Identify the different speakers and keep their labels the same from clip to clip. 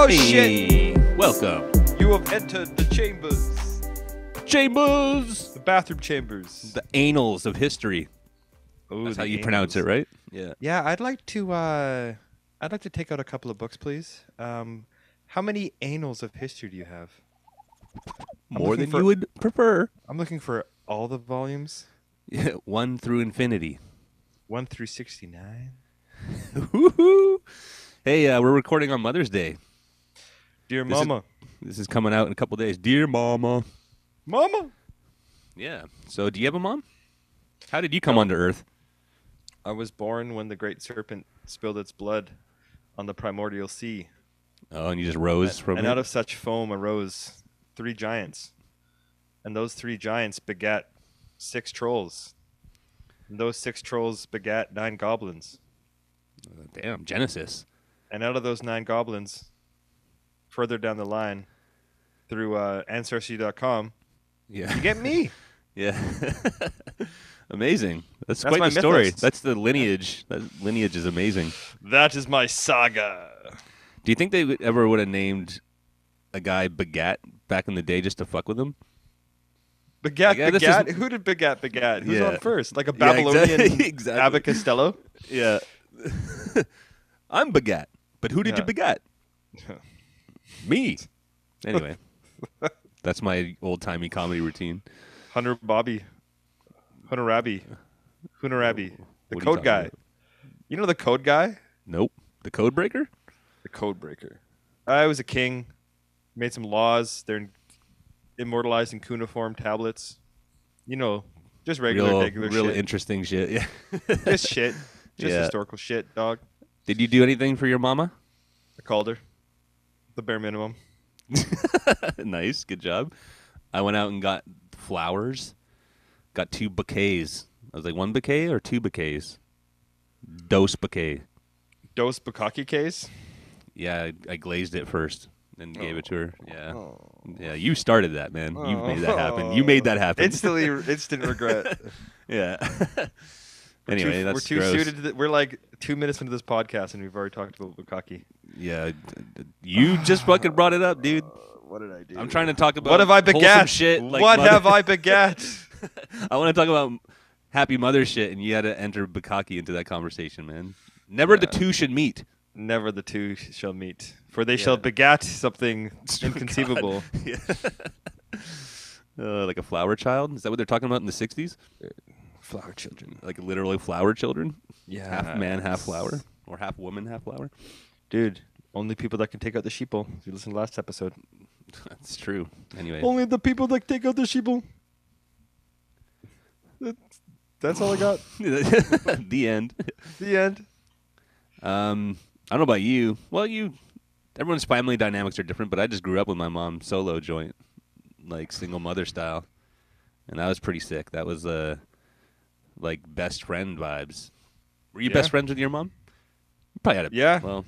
Speaker 1: Oh,
Speaker 2: Hey,
Speaker 1: shit!
Speaker 2: welcome.
Speaker 1: You have entered the chambers.
Speaker 2: Chambers.
Speaker 1: The bathroom chambers.
Speaker 2: The annals of history.
Speaker 1: Ooh,
Speaker 2: That's
Speaker 1: the
Speaker 2: how you
Speaker 1: annals.
Speaker 2: pronounce it, right? Yeah.
Speaker 1: Yeah, I'd like to take out a couple of books, please. How many annals of history do you have?
Speaker 2: More than you would prefer.
Speaker 1: I'm looking for all the volumes.
Speaker 2: Yeah, 1 through infinity.
Speaker 1: 1 through 69.
Speaker 2: Woohoo! Hey, we're recording on Mother's Day.
Speaker 1: Dear Mama.
Speaker 2: This is coming out in a couple days. Dear Mama.
Speaker 1: Mama!
Speaker 2: Yeah. So, do you have a mom? How did you come onto Earth?
Speaker 1: I was born when the great serpent spilled its blood on the primordial sea.
Speaker 2: Oh, and you just rose from
Speaker 1: And
Speaker 2: it?
Speaker 1: out of such foam arose 3 giants. And those 3 giants begat 6 trolls. And those 6 trolls begat 9 goblins.
Speaker 2: Damn, Genesis.
Speaker 1: And out of those 9 goblins, further down the line, through Ancestry.com,
Speaker 2: Yeah.
Speaker 1: you get me.
Speaker 2: Yeah. Amazing. That's
Speaker 1: That's
Speaker 2: quite
Speaker 1: my
Speaker 2: the story.
Speaker 1: mythos.
Speaker 2: That's the lineage. That lineage is amazing.
Speaker 1: That is my saga.
Speaker 2: Do you think they ever would have named a guy Begat back in the day just to fuck with him?
Speaker 1: Begat,
Speaker 2: Like, this
Speaker 1: begat?
Speaker 2: is-
Speaker 1: Who did begat? Who's
Speaker 2: Yeah.
Speaker 1: on first? Like a
Speaker 2: Yeah,
Speaker 1: Babylonian
Speaker 2: exactly.
Speaker 1: Abbot Costello?
Speaker 2: Yeah. I'm Begat. But who did you
Speaker 1: Yeah.
Speaker 2: begat? Me. Anyway. That's my old-timey comedy routine.
Speaker 1: Hunter Bobby. Hunarabi. The
Speaker 2: What are you
Speaker 1: code
Speaker 2: talking
Speaker 1: guy.
Speaker 2: about?
Speaker 1: You know the code guy?
Speaker 2: Nope. The code breaker?
Speaker 1: The code breaker. I was a king. Made some laws. They're immortalized in cuneiform tablets. You know, just regular
Speaker 2: Real
Speaker 1: shit.
Speaker 2: interesting shit. Yeah.
Speaker 1: Just shit. Just
Speaker 2: Yeah.
Speaker 1: historical shit, dog.
Speaker 2: Did you do anything for your mama?
Speaker 1: I called her. The bare minimum.
Speaker 2: Nice. Good job. I went out and got flowers. Got 2 bouquets. I was like, 1 bouquet or 2 bouquets? Dose bouquet.
Speaker 1: Dose bukkake case.
Speaker 2: Yeah, I glazed it first and gave it to her. Yeah.
Speaker 1: Oh.
Speaker 2: Yeah, you started that, man. You made that happen. You made that happen.
Speaker 1: Instant regret.
Speaker 2: Yeah. Anyway, that's
Speaker 1: we're too
Speaker 2: gross.
Speaker 1: suited to we're like 2 minutes into this podcast and we've already talked about bukkake.
Speaker 2: Yeah. You just fucking brought it up, dude.
Speaker 1: What did I do?
Speaker 2: I'm trying to talk about
Speaker 1: What have I
Speaker 2: wholesome
Speaker 1: begat?
Speaker 2: shit. Like
Speaker 1: what
Speaker 2: mother-
Speaker 1: have I begat?
Speaker 2: I want to talk about happy mother shit, and you had to enter bukkake into that conversation, man. Never the two should meet.
Speaker 1: Never the two shall meet, for they shall begat something inconceivable.
Speaker 2: Yeah. Like a flower child? Is that what they're talking about in the 60s?
Speaker 1: Flower children.
Speaker 2: Like literally flower children?
Speaker 1: Yeah.
Speaker 2: Half man, half flower? Or half woman, half flower?
Speaker 1: Dude, only people that can take out the sheeple. If you listen to last episode.
Speaker 2: That's true. Anyway.
Speaker 1: Only the people that take out the sheeple. That's all I got.
Speaker 2: The end.
Speaker 1: The end.
Speaker 2: I don't know about you. Well, everyone's family dynamics are different, but I just grew up with my mom solo joint, like single mother style. And that was pretty sick. That was like best friend vibes. Were you best friends with your mom? You probably had a
Speaker 1: Yeah.
Speaker 2: Well,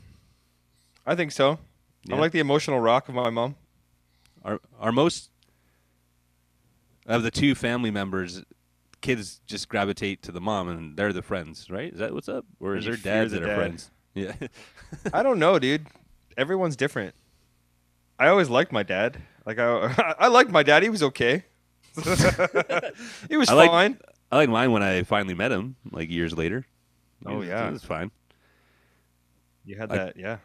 Speaker 1: I think so.
Speaker 2: yeah.
Speaker 1: I'm like the emotional rock of my mom.
Speaker 2: Our most of the 2 family members, kids just gravitate to the mom, and they're the friends, right? Is that what's up? Or is
Speaker 1: And
Speaker 2: there
Speaker 1: you fear
Speaker 2: dads
Speaker 1: the
Speaker 2: that are
Speaker 1: dad.
Speaker 2: friends? Yeah.
Speaker 1: I don't know, dude. Everyone's different. I always liked my dad. Like I liked my dad. He was okay. He was fine.
Speaker 2: I like mine when I finally met him, like years later.
Speaker 1: Oh, yeah.
Speaker 2: It was fine.
Speaker 1: You had that, yeah.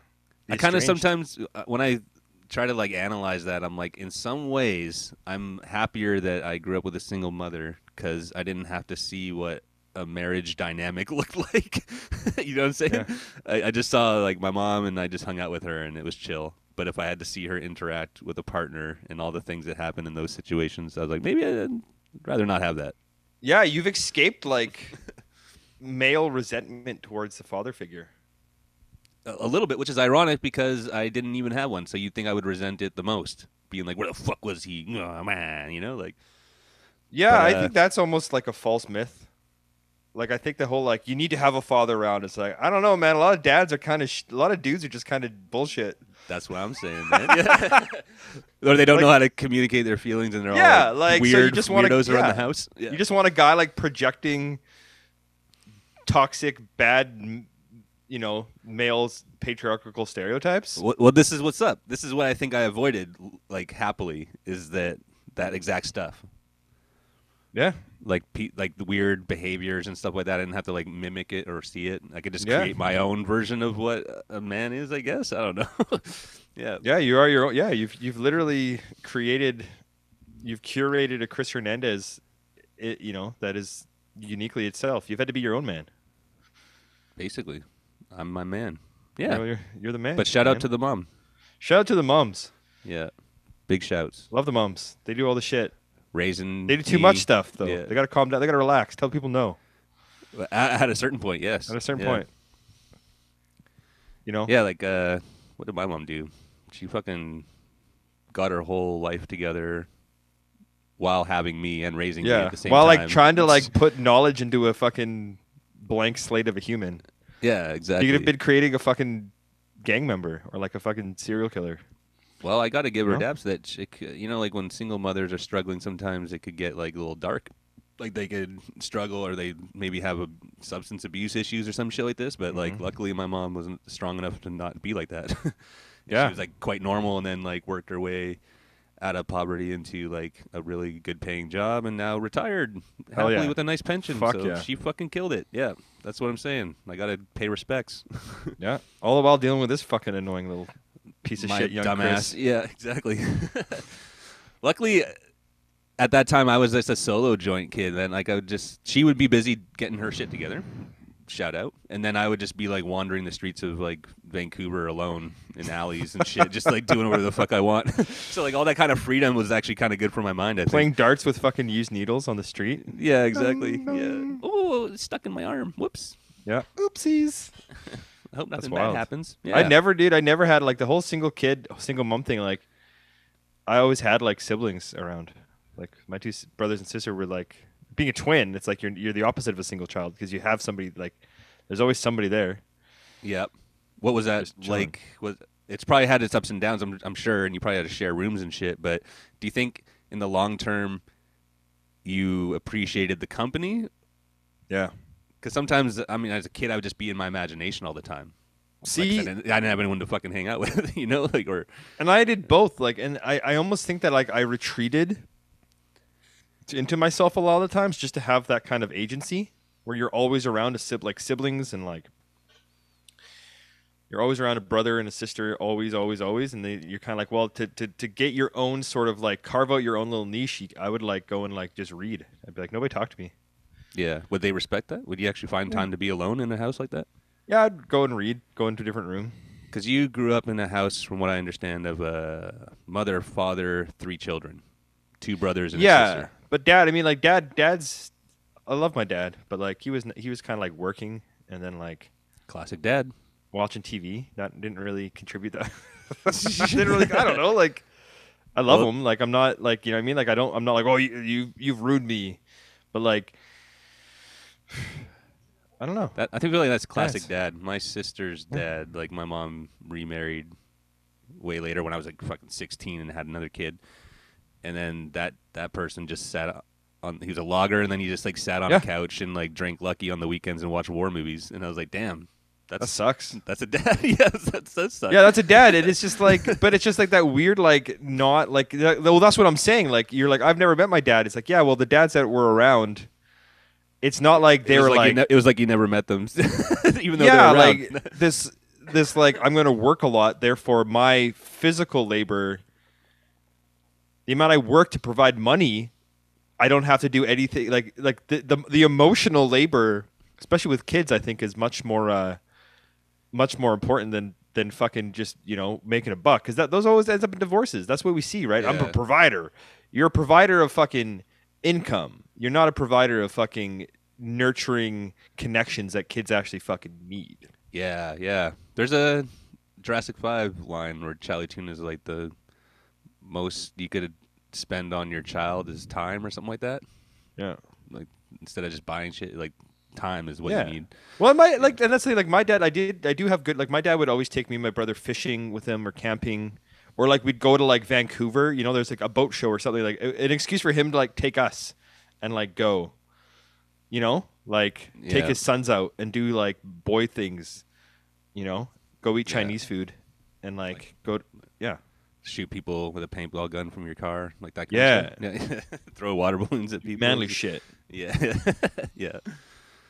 Speaker 2: I kind of sometimes, when I try to like analyze that, I'm like, in some ways, I'm happier that I grew up with a single mother because I didn't have to see what a marriage dynamic looked like. You know what I'm saying?
Speaker 1: Yeah.
Speaker 2: I just saw like my mom and I just hung out with her and it was chill. But if I had to see her interact with a partner and all the things that happen in those situations, I was like, maybe I'd rather not have that.
Speaker 1: Yeah, you've escaped like male resentment towards the father figure.
Speaker 2: A little bit, which is ironic because I didn't even have one. So you'd think I would resent it the most, being like, where the fuck was he? Oh, man, you know, like.
Speaker 1: Yeah,
Speaker 2: But,
Speaker 1: I think that's almost like a false myth. Like I think the whole like you need to have a father around. It's like I don't know, man. A lot of dads are kind of a lot of dudes are just kind of bullshit.
Speaker 2: That's what I'm saying, man. Yeah. Or they don't know how to communicate their feelings, and they're all
Speaker 1: like
Speaker 2: weird
Speaker 1: so you just want
Speaker 2: weirdos
Speaker 1: to
Speaker 2: around the house. Yeah.
Speaker 1: You just want a guy like projecting toxic, bad males patriarchal stereotypes.
Speaker 2: Well, this is what's up. This is what I think I avoided, like, happily, is that exact stuff.
Speaker 1: Yeah.
Speaker 2: Like the weird behaviors and stuff like that. I didn't have to, like, mimic it or see it. I could just create my own version of what a man is, I guess. I don't know. Yeah.
Speaker 1: Yeah, you are your own. Yeah, you've literally curated a Chris Hernandez, that is uniquely itself. You've had to be your own man.
Speaker 2: Basically, I'm my man. Yeah,
Speaker 1: you're the man.
Speaker 2: But shout out to the mom.
Speaker 1: Shout out to the moms.
Speaker 2: Yeah, big shouts.
Speaker 1: Love the moms. They do all the shit.
Speaker 2: Raising.
Speaker 1: They do too much stuff though.
Speaker 2: Yeah.
Speaker 1: They gotta calm down. They gotta relax. Tell people no.
Speaker 2: At a certain point, yes.
Speaker 1: At a certain point.
Speaker 2: Yeah, like what did my mom do? She fucking got her whole life together while having me and raising me at the same time.
Speaker 1: While like trying to like put knowledge into a fucking blank slate of a human.
Speaker 2: Yeah, exactly.
Speaker 1: You could have been creating a fucking gang member or like a fucking serial killer.
Speaker 2: Well, I got to give her daps that like when single mothers are struggling, sometimes it could get like a little dark. Like they could struggle or they maybe have a substance abuse issues or some shit like this. But like, luckily my mom wasn't strong enough to not be like that.
Speaker 1: Yeah.
Speaker 2: She was like quite normal and then like worked her way out of poverty into like a really good paying job and now retired happily with a nice pension. She fucking killed it. Yeah, that's what I'm saying. I got to pay respects.
Speaker 1: Yeah. All the while dealing with this fucking annoying little piece of shit young
Speaker 2: dumbass.
Speaker 1: Chris.
Speaker 2: Yeah, exactly. Luckily, at that time, I was just a solo joint kid. And like she would be busy getting her shit together. Shout out. And then I would just be like wandering the streets of like Vancouver alone in alleys and shit, just like doing whatever the fuck I want. So like all that kind of freedom was actually kind of good for my mind, I think.
Speaker 1: Playing darts with fucking used needles on the street.
Speaker 2: Yeah, exactly. Yeah. Oh, it's stuck in my arm. Whoops.
Speaker 1: Yeah. Oopsies.
Speaker 2: I hope nothing bad happens. Yeah.
Speaker 1: I never had like the whole single mom thing. Like I always had like siblings around. Like my two brothers and sister were like, being a twin, it's like you're the opposite of a single child because you have somebody like there's always somebody there.
Speaker 2: Yep. What was that like? It's probably had its ups and downs, I'm sure, and you probably had to share rooms and shit. But do you think in the long term you appreciated the company?
Speaker 1: Yeah.
Speaker 2: Because sometimes, I mean, as a kid, I would just be in my imagination all the time.
Speaker 1: See,
Speaker 2: like I didn't have anyone to fucking hang out with,
Speaker 1: And I did both, like, and I almost think that like I retreated into myself a lot of the times just to have that kind of agency where you're always around siblings and like you're always around a brother and a sister, always, and you're kind of like, well, to get your own sort of like carve out your own little niche, I would like go and like just read. I'd be like, nobody talk to me.
Speaker 2: Yeah. Would they respect that? Would you actually find time to be alone in a house like that?
Speaker 1: Yeah, I'd go and read, go into a different room.
Speaker 2: Because you grew up in a house, from what I understand, of a mother, father, 3 children, 2 brothers and a sister.
Speaker 1: But dad, I mean, like dad's. I love my dad, but like he was kind of like working and then like
Speaker 2: classic dad
Speaker 1: watching TV. That didn't really contribute. That didn't really. I don't know. Like I love him. Like I'm not like you know what I mean. Like I'm not like oh you've ruined me, but like I don't know.
Speaker 2: I think really that's classic dad. My sister's dad, like my mom remarried way later when I was like fucking 16 and had another kid. And then that person just sat on. He was a logger, and then he just like sat on a couch and like drank Lucky on the weekends and watched war movies. And I was like, damn, that
Speaker 1: sucks.
Speaker 2: That's a dad. Yes, that sucks.
Speaker 1: Yeah, that's a dad. And it's just like, but it's just like that weird, like not like. Well, that's what I'm saying. Like you're like, I've never met my dad. It's like, yeah, well, the dads that were around. It's not like they were like.
Speaker 2: It was like you never met them, even though they were around.
Speaker 1: Like this like I'm going to work a lot. Therefore, my physical labor. The amount I work to provide money, I don't have to do anything. Like the emotional labor, especially with kids, I think is much more important than fucking just making a buck. Because those always ends up in divorces. That's what we see, right? Yeah. I'm a provider. You're a provider of fucking income. You're not a provider of fucking nurturing connections that kids actually fucking need.
Speaker 2: Yeah, yeah. There's a Jurassic 5 line where Charlie Tuna is like the most you could spend on your child is time or something like that.
Speaker 1: Yeah.
Speaker 2: Like instead of just buying shit, like time is what you need.
Speaker 1: Well, and that's the thing, like my dad, I do have good, like my dad would always take me and my brother fishing with him or camping, or like we'd go to like Vancouver, there's like a boat show or something, like an excuse for him to like take us and like go, take his sons out and do like boy things. You know, go eat
Speaker 2: Yeah.
Speaker 1: Chinese food, and like go. Yeah.
Speaker 2: Shoot people with a paintball gun from your car, like that kind
Speaker 1: Yeah.
Speaker 2: of stuff. Yeah. Throw water balloons at people.
Speaker 1: Manly shit.
Speaker 2: Yeah. Yeah.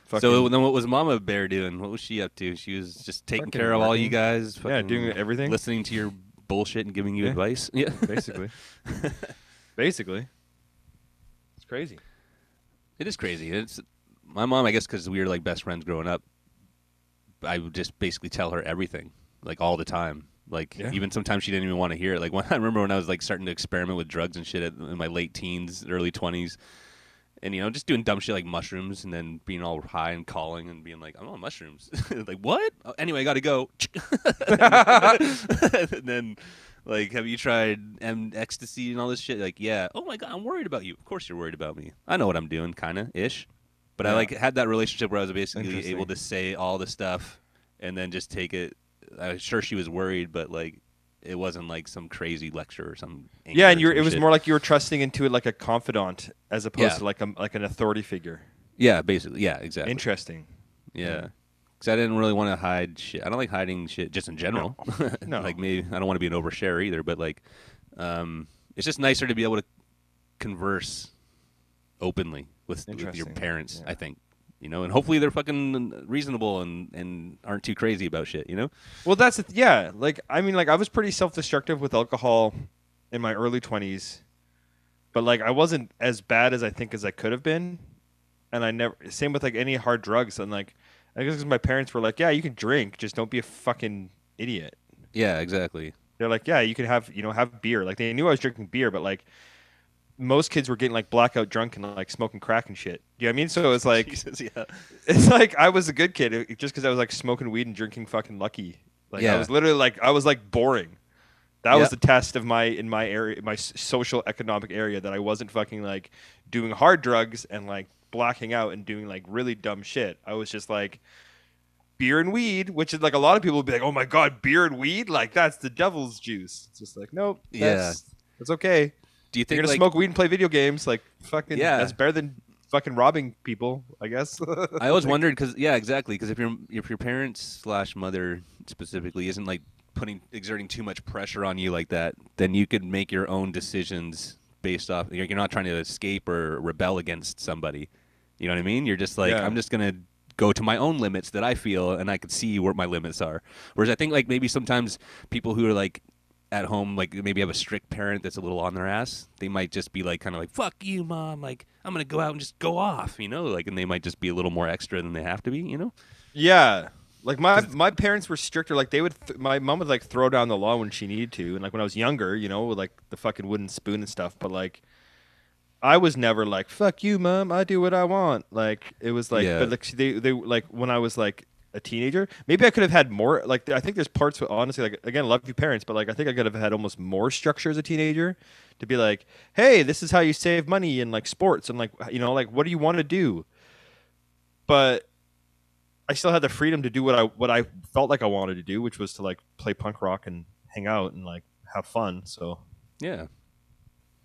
Speaker 1: Fucking,
Speaker 2: So then what was Mama Bear doing? What was she up to? She was just taking
Speaker 1: Fucking
Speaker 2: care of all you
Speaker 1: working.
Speaker 2: guys. Fucking
Speaker 1: doing everything.
Speaker 2: Listening to your bullshit and giving you
Speaker 1: Yeah.
Speaker 2: advice. Yeah.
Speaker 1: Basically. Basically. It's crazy.
Speaker 2: It is crazy. It's my mom, I guess, because we were like best friends growing up. I would just basically tell her everything, like all the time. Like even sometimes she didn't even want to hear it. Like I remember when I was like starting to experiment with drugs and shit in my late teens, early 20s, and just doing dumb shit like mushrooms, and then being all high and calling and being like, "I'm on mushrooms." Like what? Oh, anyway, I got to go. And then like, have you tried ecstasy and all this shit? Like, yeah. Oh my god, I'm worried about you. Of course you're worried about me. I know what I'm doing, kind of ish. But I like had that relationship where I was basically able to say all the stuff and then just take it. I'm sure she was worried, but like it wasn't like some crazy lecture or some.
Speaker 1: Yeah, and it was more like you were trusting into it like a confidant as opposed to like an authority figure.
Speaker 2: Yeah, basically. Yeah, exactly.
Speaker 1: Interesting.
Speaker 2: Yeah, because I didn't really want to hide shit. I don't like hiding shit just in general.
Speaker 1: No.
Speaker 2: Like maybe I don't want to be an overshare either, but like, it's just nicer to be able to converse openly with your parents. I think. And hopefully they're fucking reasonable and aren't too crazy about shit,
Speaker 1: Well, like, I mean, like, I was pretty self-destructive with alcohol in my early 20s, but, like, I wasn't as bad as I think as I could have been, and same with, like, any hard drugs, and, like, I guess because my parents were like, yeah, you can drink, just don't be a fucking idiot.
Speaker 2: Yeah, exactly.
Speaker 1: They're like, yeah, you can have beer. Like, they knew I was drinking beer, but, like, most kids were getting like blackout drunk and like smoking crack and shit. You know what I mean? So it's like,
Speaker 2: Jesus, yeah.
Speaker 1: It's like I was a good kid just because I was like smoking weed and drinking fucking Lucky. Like I was literally like boring. That was the test of in my area, my social economic area, that I wasn't fucking like doing hard drugs and like blacking out and doing like really dumb shit. I was just like beer and weed, which is like a lot of people would be like, oh my god, beer and weed, like that's the devil's juice. It's just like nope, that's okay.
Speaker 2: Do you think
Speaker 1: you're gonna smoke weed and play video games? Like fucking, that's better than fucking robbing people, I guess.
Speaker 2: I always wondered exactly. Because if your parents / mother specifically isn't like exerting too much pressure on you like that, then you could make your own decisions based off. You're not trying to escape or rebel against somebody. You know what I mean? You're just like, I'm just gonna go to my own limits that I feel, and I could see where my limits are. Whereas I think like maybe sometimes people who are like at home, like maybe have a strict parent that's a little on their ass, they might just be like kind of like, fuck you, mom, like I'm gonna go out and just go off, like, and they might just be a little more extra than they have to be.
Speaker 1: Yeah, like my parents were stricter. Like they would my mom would like throw down the law when she needed to, and like when I was younger, with like the fucking wooden spoon and stuff, but like I was never like, fuck you, mom, I do what I want. Like it was like, but like they like when I was like a teenager, maybe I could have had more. Like I think there's parts where, honestly, like again, love you parents, but like I think I could have had almost more structure as a teenager to be like, hey, this is how you save money in like sports and like like what do you want to do? But I still had the freedom to do what I felt like I wanted to do, which was to like play punk rock and hang out and like have fun. So
Speaker 2: yeah.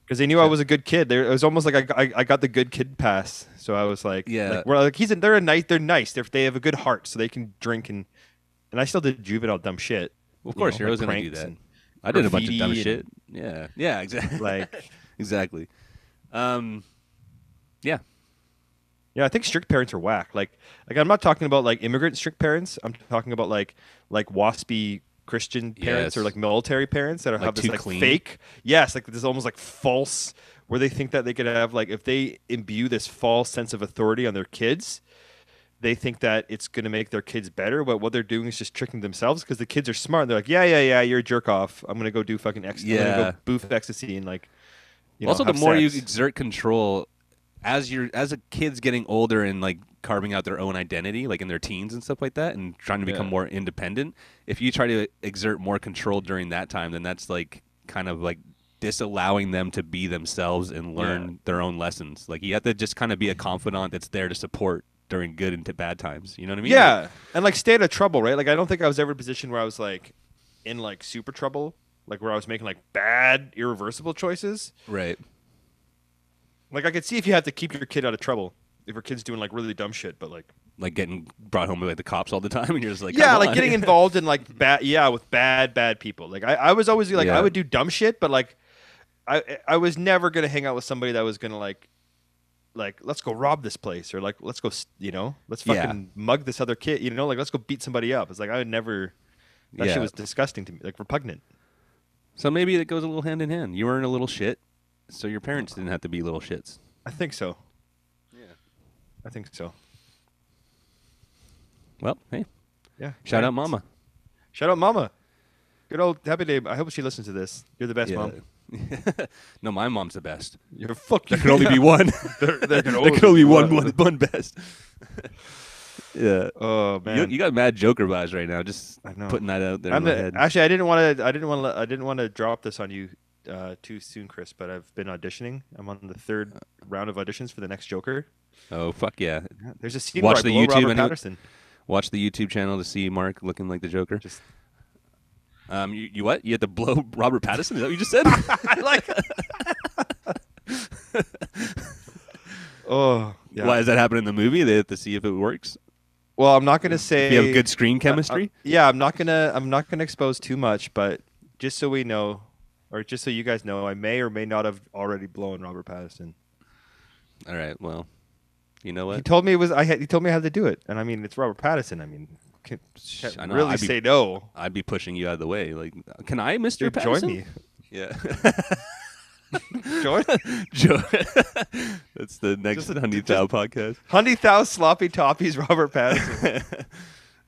Speaker 1: Because they knew I was a good kid. It was almost like I got the good kid pass. So I was like, we're like they're nice. They have a good heart, so they can drink and I still did juvenile dumb shit.
Speaker 2: Well, of course, you're always gonna do that. I did a bunch of dumb shit. Yeah, exactly.
Speaker 1: Like
Speaker 2: exactly. Yeah.
Speaker 1: Yeah, I think strict parents are whack. Like I'm not talking about like immigrant strict parents. I'm talking about like waspy Christian parents or like military parents that have this like
Speaker 2: clean.
Speaker 1: Fake, like this almost like false, where they think that they could have like if they imbue this false sense of authority on their kids, they think that it's going to make their kids better. But what they're doing is just tricking themselves because the kids are smart. They're like, yeah, you're a jerk off. I'm going to go do fucking ecstasy. I'm going to go boof ecstasy and like.
Speaker 2: Also, the more you exert control, as a kid's getting older and like carving out their own identity, like in their teens and stuff like that, and trying to become more independent, if you try to exert more control during that time, then that's like kind of like disallowing them to be themselves and learn their own lessons. Like you have to just kind of be a confidant that's there to support during good and bad times. You know what I mean?
Speaker 1: Yeah, and like stay out of trouble, right? Like I don't think I was ever in a position where I was like in like super trouble, like where I was making like bad, irreversible choices.
Speaker 2: Right.
Speaker 1: Like I could see if you had to keep your kid out of trouble, if your kid's doing like really dumb shit, but like
Speaker 2: like getting brought home by like the cops all the time, and you're just like,
Speaker 1: yeah,
Speaker 2: come
Speaker 1: like
Speaker 2: on.
Speaker 1: getting involved in like with bad people. Like I was always like
Speaker 2: Yeah.
Speaker 1: I would do dumb shit, but like I was never gonna hang out with somebody that was gonna like let's go rob this place, or like let's go let's fucking mug this other kid, like let's go beat somebody up. It's like I would never. That shit was disgusting to me, like repugnant.
Speaker 2: So maybe it goes a little hand in hand. You weren't a little shit, so your parents didn't have to be little shits.
Speaker 1: I think so.
Speaker 2: Yeah.
Speaker 1: I think so.
Speaker 2: Well, hey.
Speaker 1: Yeah.
Speaker 2: Shout out Mama.
Speaker 1: Shout out Mama. Good old happy day. I hope she listens to this. You're the best, Mom.
Speaker 2: No, my mom's the best.
Speaker 1: You're fucking.
Speaker 2: There can only be one.
Speaker 1: there can
Speaker 2: only be one best. Yeah.
Speaker 1: Oh man,
Speaker 2: you got mad Joker vibes right now. Just
Speaker 1: I know.
Speaker 2: putting that out there. In my head.
Speaker 1: Actually, I didn't want to drop this on you too soon, Chris. But I've been auditioning. I'm on the third round of auditions for the next Joker.
Speaker 2: Oh fuck yeah!
Speaker 1: There's a scene
Speaker 2: Watch
Speaker 1: where
Speaker 2: the
Speaker 1: I blow
Speaker 2: YouTube
Speaker 1: Robert Patterson.
Speaker 2: Watch the YouTube channel to see Mark looking like the Joker.
Speaker 1: Just
Speaker 2: you what? You had to blow Robert Pattinson? Is that what you just said?
Speaker 1: I like. Oh, yeah.
Speaker 2: Why does that happen in the movie? They have to see if it works.
Speaker 1: Well, I'm not gonna say
Speaker 2: if you have good screen chemistry.
Speaker 1: Yeah, I'm not gonna expose too much, but just so we know, or just so you guys know, I may or may not have already blown Robert Pattinson.
Speaker 2: All right. Well, you know what?
Speaker 1: He told me he told me how to do it, and I mean it's Robert Pattinson. I mean, can't really say no.
Speaker 2: I'd be pushing you out of the way. Like, can I, Mr. Pattinson?
Speaker 1: Join me.
Speaker 2: Yeah.
Speaker 1: Join.
Speaker 2: That's the next Hundy Thou podcast.
Speaker 1: Hundy Thou Sloppy Toppies Robert Pattinson.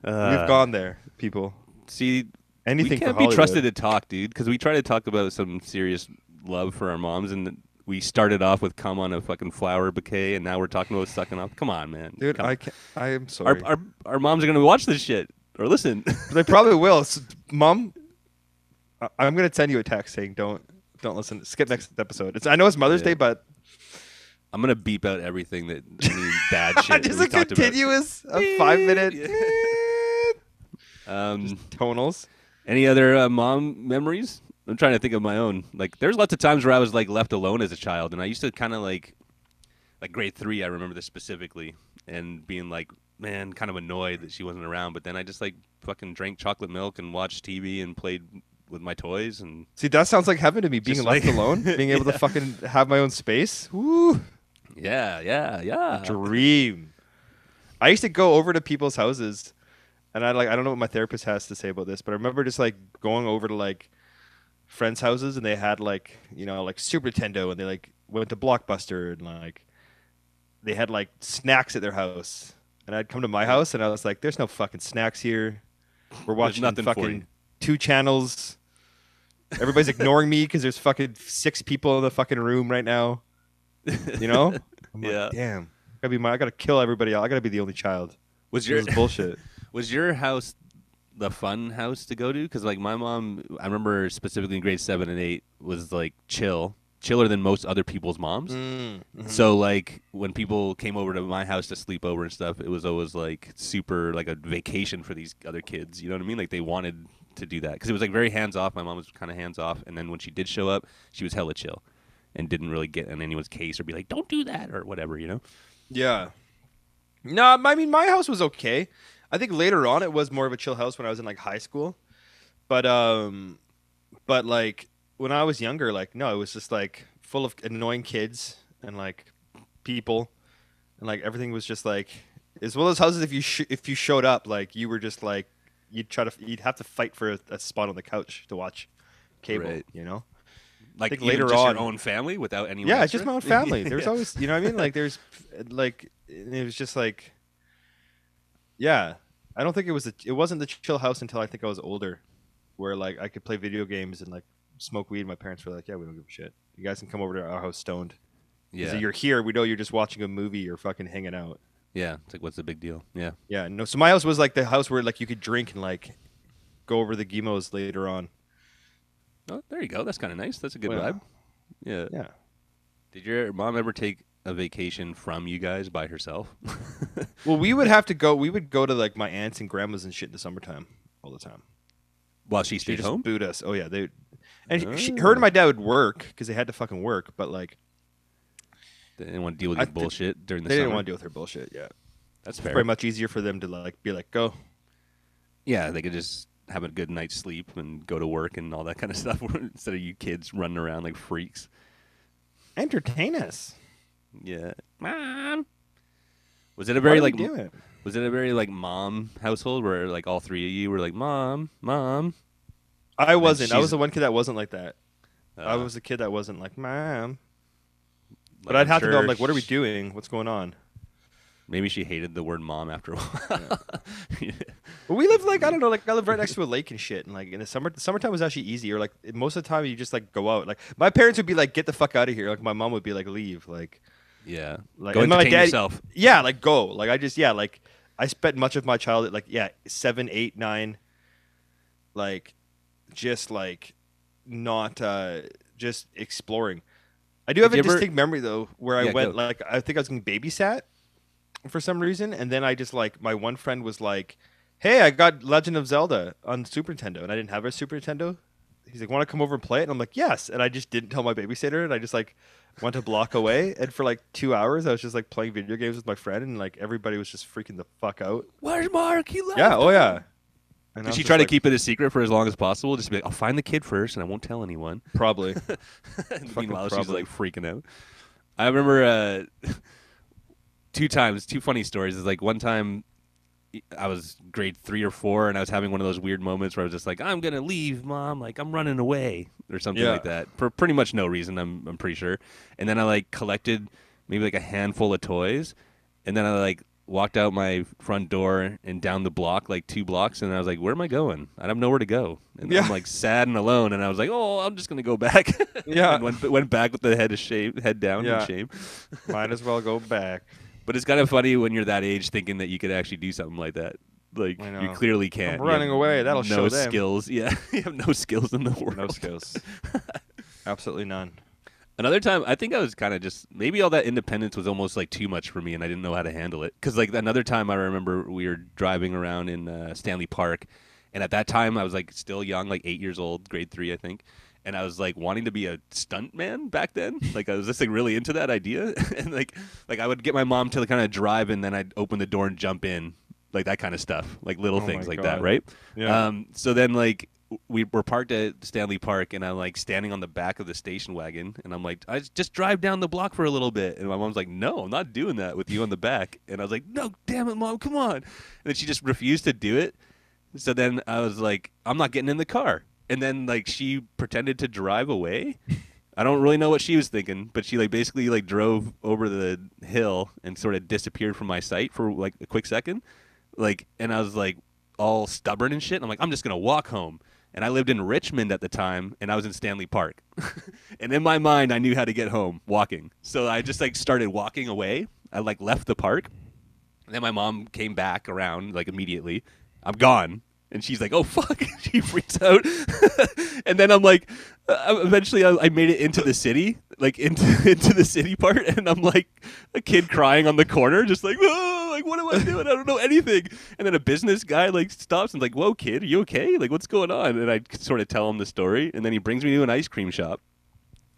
Speaker 1: We've gone there, people.
Speaker 2: See,
Speaker 1: anything
Speaker 2: we can't
Speaker 1: for
Speaker 2: be
Speaker 1: Hollywood.
Speaker 2: trusted to talk, dude, because we try to talk about some serious love for our moms, and we started off with come on a fucking flower bouquet, and now we're talking about sucking off. Come on, man.
Speaker 1: Dude, I am sorry.
Speaker 2: Our moms are gonna watch this shit or listen.
Speaker 1: They probably will. So, Mom, I'm gonna send you a text saying don't listen. Skip next episode. I know it's Mother's Day, but
Speaker 2: I'm gonna beep out everything that bad shit.
Speaker 1: Just
Speaker 2: that
Speaker 1: a continuous 5-minute. Tonals.
Speaker 2: Any other mom memories? I'm trying to think of my own. Like, there's lots of times where I was like left alone as a child, and I used to kind of like grade 3. I remember this specifically, and being like, man, kind of annoyed that she wasn't around. But then I just like fucking drank chocolate milk and watched TV and played with my toys. And
Speaker 1: see, that sounds like heaven to me. Being left alone, being able to fucking have my own space. Woo.
Speaker 2: Yeah.
Speaker 1: Dream. I used to go over to people's houses, and I don't know what my therapist has to say about this, but I remember just like going over to like friends' houses, and they had like Super Nintendo, and they like went to Blockbuster, and like they had like snacks at their house, and I'd come to my house, and I was like, "There's no fucking snacks here. We're watching fucking 2 channels. Everybody's ignoring me because there's fucking 6 people in the fucking room right now." I'm like, damn. I gotta kill everybody else. I gotta be the only child.
Speaker 2: Was your
Speaker 1: bullshit?
Speaker 2: Was your house the fun house to go to? Because like my mom, I remember specifically in grade 7 and 8 was like chiller than most other people's moms.
Speaker 1: Mm-hmm.
Speaker 2: So like when people came over to my house to sleep over and stuff, it was always like super like a vacation for these other kids. You know what I mean? Like they wanted to do that because it was like very hands off. My mom was kind of hands off, and then when she did show up, she was hella chill and didn't really get in anyone's case or be like, "Don't do that" or whatever.
Speaker 1: Yeah. No, I mean my house was okay. I think later on it was more of a chill house when I was in like high school, but like when I was younger, like no, it was just like full of annoying kids and like people, and like everything was just like it's one of those houses. If you showed up, like you were just like you'd have to fight for a spot on the couch to watch cable,
Speaker 2: right.
Speaker 1: Like
Speaker 2: even
Speaker 1: later
Speaker 2: just
Speaker 1: on,
Speaker 2: your own family without anyone.
Speaker 1: Yeah,
Speaker 2: extra?
Speaker 1: just my own family. There's always, you know what I mean? Like there's, like it was just like, yeah. I don't think it wasn't the chill house until I think I was older, where like I could play video games and like smoke weed. My parents were like, "Yeah, we don't give a shit. You guys can come over to our house stoned.
Speaker 2: Yeah,
Speaker 1: you're here. We know you're just watching a movie or fucking hanging out."
Speaker 2: Yeah, it's like what's the big deal? Yeah.
Speaker 1: Yeah, no. So my house was like the house where like you could drink and like go over the Guimos later on.
Speaker 2: Oh, there you go. That's kind of nice. That's a good vibe. Yeah.
Speaker 1: Yeah.
Speaker 2: Did your mom ever take a vacation from you guys by herself?
Speaker 1: Well, we would go to like my aunts and grandmas and shit in the summertime all the time.
Speaker 2: While she stayed home?
Speaker 1: Boot us. Oh yeah, her and my dad would work because they had to fucking work, but like
Speaker 2: they didn't want to deal with your bullshit during the
Speaker 1: summer. They
Speaker 2: summer.
Speaker 1: didn't want to deal with her bullshit. Yeah.
Speaker 2: That's
Speaker 1: It's
Speaker 2: fair.
Speaker 1: very much easier for them to like be like, go.
Speaker 2: Yeah, they could just have a good night's sleep and go to work and all that kind of stuff instead of you kids running around like freaks.
Speaker 1: Entertain us.
Speaker 2: Yeah, Mom. Was it a
Speaker 1: What
Speaker 2: very
Speaker 1: are we
Speaker 2: like?
Speaker 1: doing?
Speaker 2: Was it a very like mom household where like all three of you were like mom, mom?
Speaker 1: I
Speaker 2: And
Speaker 1: wasn't. I was
Speaker 2: she's-
Speaker 1: the one kid that wasn't like that. I
Speaker 2: uh,
Speaker 1: was the kid that wasn't like, Mom. But
Speaker 2: like,
Speaker 1: I'd
Speaker 2: I'm
Speaker 1: have to go. I'm
Speaker 2: sure
Speaker 1: like, what are we doing? What's going on?
Speaker 2: Maybe she hated the word mom after a while. Yeah.
Speaker 1: Well, we live like I don't know, like I live right next to a lake and shit. And like in the summertime was actually easy. Or like most of the time you just like go out. Like my parents would be like, get the fuck out of here. Like my mom would be like, leave. Like
Speaker 2: Go
Speaker 1: and my
Speaker 2: entertain
Speaker 1: dad,
Speaker 2: yourself.
Speaker 1: yeah, like go. Like like I spent much of my childhood like 7, 8, 9, like just like not just exploring. I do have
Speaker 2: Did
Speaker 1: a
Speaker 2: you ever-
Speaker 1: distinct memory though where I
Speaker 2: Yeah,
Speaker 1: went
Speaker 2: go.
Speaker 1: like I think I was getting babysat for some reason, and then I just like my one friend was like, "Hey, I got Legend of Zelda on Super Nintendo," and I didn't have a Super Nintendo. He's like, "Want to come over and play it?" And I'm like, "Yes," and I just didn't tell my babysitter, and I just like went a block away, and for like 2 hours I was just like playing video games with my friend, and like everybody was just freaking the fuck out.
Speaker 2: Where's Mark? He left.
Speaker 1: Yeah, oh yeah. And I
Speaker 2: Did
Speaker 1: was
Speaker 2: she
Speaker 1: just
Speaker 2: try to
Speaker 1: like,
Speaker 2: keep it a secret for as long as possible? Just be like, I'll find the kid first, and I won't tell anyone.
Speaker 1: Probably.
Speaker 2: And
Speaker 1: Fucking
Speaker 2: meanwhile, she's
Speaker 1: probably.
Speaker 2: like freaking out. I remember 2 times, 2 funny stories. Is like one time I was grade 3 or 4, and I was having one of those weird moments where I was just like, I'm gonna leave, Mom. Like I'm running away or something
Speaker 1: Yeah.
Speaker 2: like that for pretty much no reason. I'm pretty sure. And then I like collected maybe like a handful of toys, and then I like walked out my front door and down the block, like 2 blocks, and I was like, where am I going? I have nowhere to go. And
Speaker 1: Yeah.
Speaker 2: I'm like sad and alone, and I was like, oh, I'm just going to go back.
Speaker 1: Yeah.
Speaker 2: And went back with the head down
Speaker 1: Yeah.
Speaker 2: in shame.
Speaker 1: Might as well go back.
Speaker 2: But it's kind of funny when you're that age thinking that you could actually do something like that. Like,
Speaker 1: I
Speaker 2: you
Speaker 1: know.
Speaker 2: clearly can't.
Speaker 1: I'm
Speaker 2: You
Speaker 1: running
Speaker 2: have
Speaker 1: away. That'll
Speaker 2: no
Speaker 1: show them.
Speaker 2: skills. Yeah, you have no skills in the world.
Speaker 1: No skills. Absolutely none.
Speaker 2: Another time, I think I was kind of just maybe all that independence was almost like too much for me, and I didn't know how to handle it. Because like another time, I remember we were driving around in Stanley Park, and at that time I was like still young, like 8 years old, grade 3, I think, and I was like wanting to be a stunt man back then. Like I was just like really into that idea, and like I would get my mom to kind of drive, and then I'd open the door and jump in, like that kind of stuff, like little
Speaker 1: Oh
Speaker 2: things
Speaker 1: my
Speaker 2: like that,
Speaker 1: God.
Speaker 2: right?
Speaker 1: Yeah.
Speaker 2: So then like. We were parked at Stanley Park, and I'm like standing on the back of the station wagon, and I'm like, I just drive down the block for a little bit. And my mom's like, no, I'm not doing that with you on the back. And I was like, no, damn it, Mom, come on. And then she just refused to do it. So then I was like, I'm not getting in the car. And then like she pretended to drive away. I don't really know what she was thinking, but she like basically like drove over the hill and sort of disappeared from my sight for like a quick second. Like, and I was like all stubborn and shit. And I'm like, I'm just gonna walk home. And I lived in Richmond at the time, and I was in Stanley Park. And in my mind, I knew how to get home walking. So I just like started walking away. I like left the park. And then my mom came back around like immediately. I'm gone. And she's like, oh, fuck. She freaks out. And then I'm like, eventually I made it into the city, like into the city part. And I'm like a kid crying on the corner, just like, oh, like, what am I doing? I don't know anything. And then a business guy like stops and like, whoa, kid, are you okay? Like, what's going on? And I sort of tell him the story. And then he brings me to an ice cream shop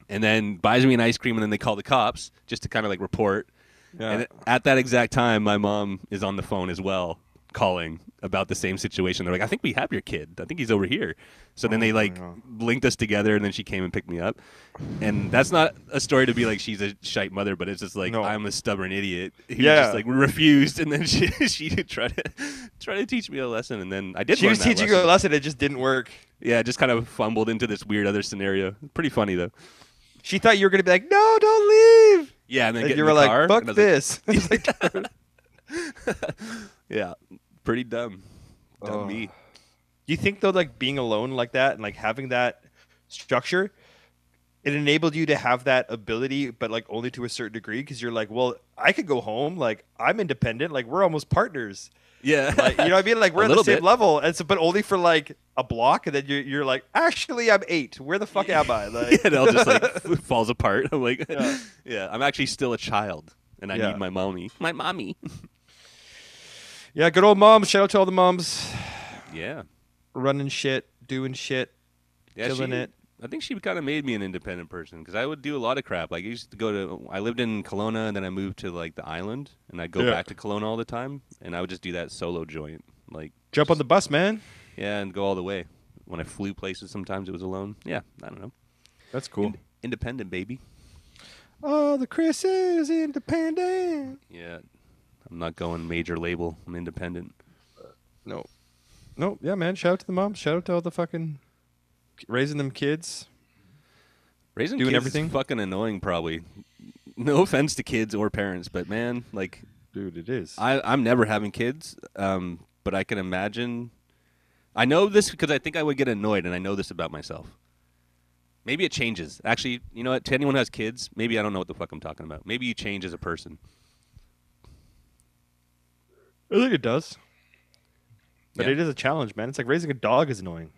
Speaker 2: and then buys me an ice cream. And then they call the cops just to kind of like report.
Speaker 1: Yeah.
Speaker 2: And at that exact time, my mom is on the phone as well, calling about the same situation. They're like, I think we have your kid. I think he's over here. So then they like linked us together, and then she came and picked me up. And that's not a story to be like she's a shite mother, but it's just like
Speaker 1: No.
Speaker 2: I'm a stubborn idiot who
Speaker 1: Yeah.
Speaker 2: just like refused, and then she tried to teach me a lesson, and then I did.
Speaker 1: She
Speaker 2: learn
Speaker 1: was
Speaker 2: that
Speaker 1: teaching you
Speaker 2: lesson.
Speaker 1: a lesson. It just didn't work.
Speaker 2: Yeah, just kind of fumbled into this weird other scenario. Pretty funny though.
Speaker 1: She thought you were gonna be like, no, don't leave.
Speaker 2: Yeah, and then
Speaker 1: And
Speaker 2: get
Speaker 1: you
Speaker 2: in
Speaker 1: were
Speaker 2: the
Speaker 1: like,
Speaker 2: car,
Speaker 1: fuck
Speaker 2: and I was like,
Speaker 1: this.
Speaker 2: yeah, pretty dumb. Dumb
Speaker 1: Oh.
Speaker 2: me.
Speaker 1: Do you think though, like being alone like that and like having that structure, it enabled you to have that ability, but like only to a certain degree? Because you're like, well, I could go home. Like I'm independent. Like we're almost partners.
Speaker 2: Yeah,
Speaker 1: Like, you know what I mean? Like we're
Speaker 2: A
Speaker 1: at the
Speaker 2: little
Speaker 1: same
Speaker 2: bit.
Speaker 1: level, and so but only for like a block, and then you're like, actually, I'm 8. Where the fuck am I? Like,
Speaker 2: Yeah, it all just like falls apart. I'm like,
Speaker 1: Yeah.
Speaker 2: yeah, I'm actually still a child, and I
Speaker 1: Yeah.
Speaker 2: need my mommy. My mommy.
Speaker 1: yeah, good old moms. Shout out to all the moms
Speaker 2: Yeah,
Speaker 1: running shit, doing shit,
Speaker 2: yeah.
Speaker 1: killing
Speaker 2: she,
Speaker 1: it.
Speaker 2: I think she kind of made me an independent person because I would do a lot of crap. Like I used to go to, I lived in Kelowna and then I moved to like the island and I'd go back to Kelowna all the time and I would just do that solo joint. Like
Speaker 1: Jump on the bus, man.
Speaker 2: yeah, and go all the way. When I flew places, sometimes it was alone. Yeah, I don't know.
Speaker 1: That's cool.
Speaker 2: Independent, baby.
Speaker 1: Oh, the Chris is independent.
Speaker 2: Yeah, I'm not going major label. I'm independent.
Speaker 1: No. Yeah, man. Shout out to the moms. Shout out to all the fucking raising them kids.
Speaker 2: Raising
Speaker 1: doing
Speaker 2: kids
Speaker 1: everything.
Speaker 2: Is fucking annoying, probably. No offense to kids or parents, but man, like,
Speaker 1: dude, it is.
Speaker 2: I'm never having kids, but I can imagine. I know this because I think I would get annoyed, and I know this about myself. Maybe it changes. Actually, you know what? To anyone who has kids, maybe I don't know what the fuck I'm talking about. Maybe you change as a person.
Speaker 1: I think it does. But
Speaker 2: Yeah.
Speaker 1: it is a challenge, man. It's like raising a dog is annoying.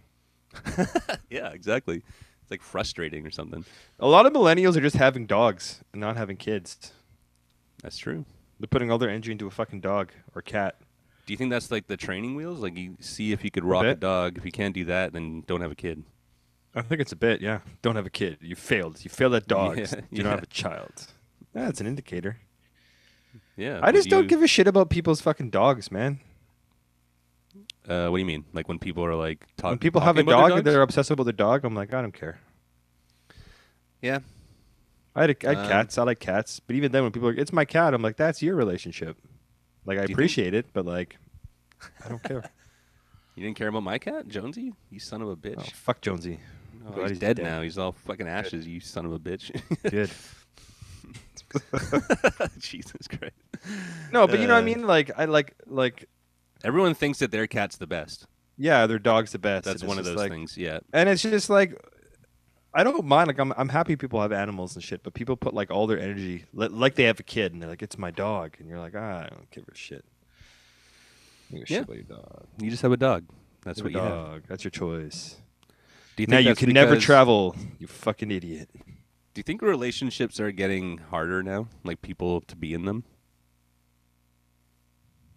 Speaker 2: Yeah, exactly. It's like frustrating or something.
Speaker 1: A lot of millennials are just having dogs and not having kids.
Speaker 2: That's true.
Speaker 1: They're putting all their energy into a fucking dog or cat.
Speaker 2: Do you think that's like the training wheels? Like you see if you could rock a dog. If you can't do that, then don't have a kid.
Speaker 1: I think it's a bit, yeah. Don't have a kid. You failed. You failed at dogs.
Speaker 2: Yeah,
Speaker 1: You don't have a child. Yeah, it's an indicator.
Speaker 2: Yeah.
Speaker 1: I just don't give a shit about people's fucking dogs, man.
Speaker 2: What do you mean? Like when people are like
Speaker 1: When people have a
Speaker 2: talking about
Speaker 1: dog
Speaker 2: their
Speaker 1: and
Speaker 2: dogs?
Speaker 1: they're obsessed about their dog, I'm like, I don't care.
Speaker 2: Yeah.
Speaker 1: I had cats. I like cats. But even then, when people are, it's my cat, I'm like, that's your relationship. Like, I appreciate it, but like, I don't care.
Speaker 2: You didn't care about my cat, Jonesy? You son of a bitch.
Speaker 1: Oh, fuck Jonesy.
Speaker 2: Oh,
Speaker 1: Glad
Speaker 2: he's dead now. He's all fucking ashes, you son of a bitch.
Speaker 1: Good.
Speaker 2: Jesus Christ.
Speaker 1: No, but you know what I mean? Like, I like.
Speaker 2: Everyone thinks that their cat's the best.
Speaker 1: Yeah, their dog's the best.
Speaker 2: That's
Speaker 1: and
Speaker 2: one of
Speaker 1: it's
Speaker 2: those
Speaker 1: just
Speaker 2: things, yeah.
Speaker 1: And it's just like, I don't mind. Like, I'm happy people have animals and shit, but people put like all their energy, like they have a kid, and they're like, it's my dog, and you're like, I don't give a shit. I don't give a shit about your dog.
Speaker 2: You just have a dog. That's
Speaker 1: You
Speaker 2: what
Speaker 1: have
Speaker 2: you
Speaker 1: a
Speaker 2: have.
Speaker 1: dog. That's your choice.
Speaker 2: Do you
Speaker 1: Now
Speaker 2: think
Speaker 1: you
Speaker 2: that's
Speaker 1: can never
Speaker 2: because-
Speaker 1: travel. You fucking idiot.
Speaker 2: Do you think relationships are getting harder now? Like people to be in them?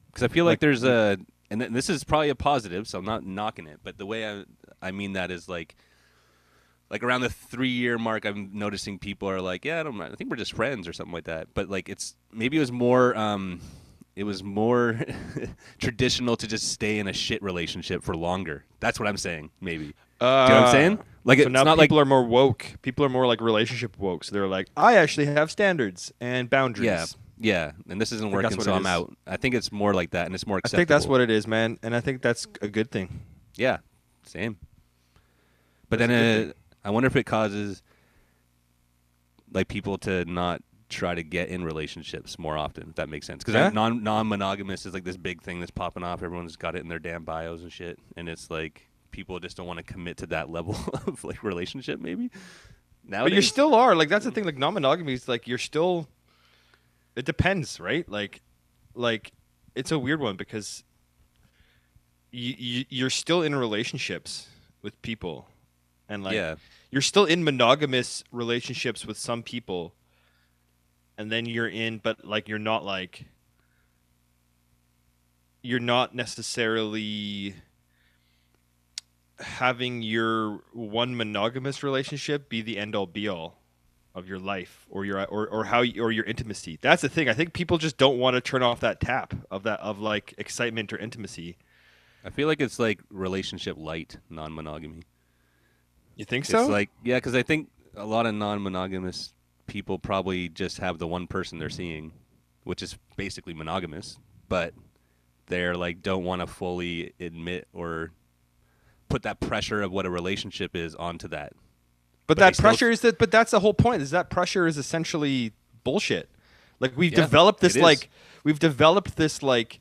Speaker 2: Because I feel like there's a, and this is probably a positive, so I'm not knocking it. But the way I mean that is like around the 3-year mark, I'm noticing people are like, yeah, I think we're just friends or something like that. But like maybe it was more traditional to just stay in a shit relationship for longer. That's what I'm saying. Maybe. Do you know what I'm saying? Like
Speaker 1: So
Speaker 2: it's
Speaker 1: now
Speaker 2: not
Speaker 1: people
Speaker 2: like
Speaker 1: are more woke. People are more like relationship woke. So they're like, I actually have standards and boundaries.
Speaker 2: yeah, and this isn't
Speaker 1: I think that's
Speaker 2: working,
Speaker 1: what
Speaker 2: so
Speaker 1: it
Speaker 2: I'm
Speaker 1: is.
Speaker 2: out. I think it's more like that, and it's more
Speaker 1: I
Speaker 2: acceptable.
Speaker 1: think that's what it is, man. And I think that's a good thing.
Speaker 2: Yeah, same. But
Speaker 1: That's a good
Speaker 2: then
Speaker 1: thing.
Speaker 2: I wonder if it causes like people to not try to get in relationships more often. If that makes sense, because
Speaker 1: Yeah?
Speaker 2: non-monogamous is like this big thing that's popping off. Everyone's got it in their damn bios and shit, and it's like people just don't want to commit to that level of like relationship. Maybe nowadays,
Speaker 1: But you still are. Like, that's the thing. Like, non-monogamy is like, you're still, it depends, right? Like it's a weird one because you're still in relationships with people. And like,
Speaker 2: yeah.
Speaker 1: you're still in monogamous relationships with some people. And then but like, you're not necessarily having your one monogamous relationship be the end all be all of your life or your intimacy. That's the thing. I think people just don't want to turn off that tap of like excitement or intimacy.
Speaker 2: I feel like it's like relationship light non-monogamy.
Speaker 1: You think so?
Speaker 2: It's like, yeah, because I think a lot of non-monogamous people probably just have the one person they're seeing, which is basically monogamous, but they're like don't want to fully admit or put that pressure of what a relationship is onto that.
Speaker 1: But
Speaker 2: they
Speaker 1: that
Speaker 2: still-
Speaker 1: pressure is that. But that's the whole point. Is that pressure is essentially bullshit. Like we've
Speaker 2: Yeah,
Speaker 1: developed this
Speaker 2: it is.
Speaker 1: like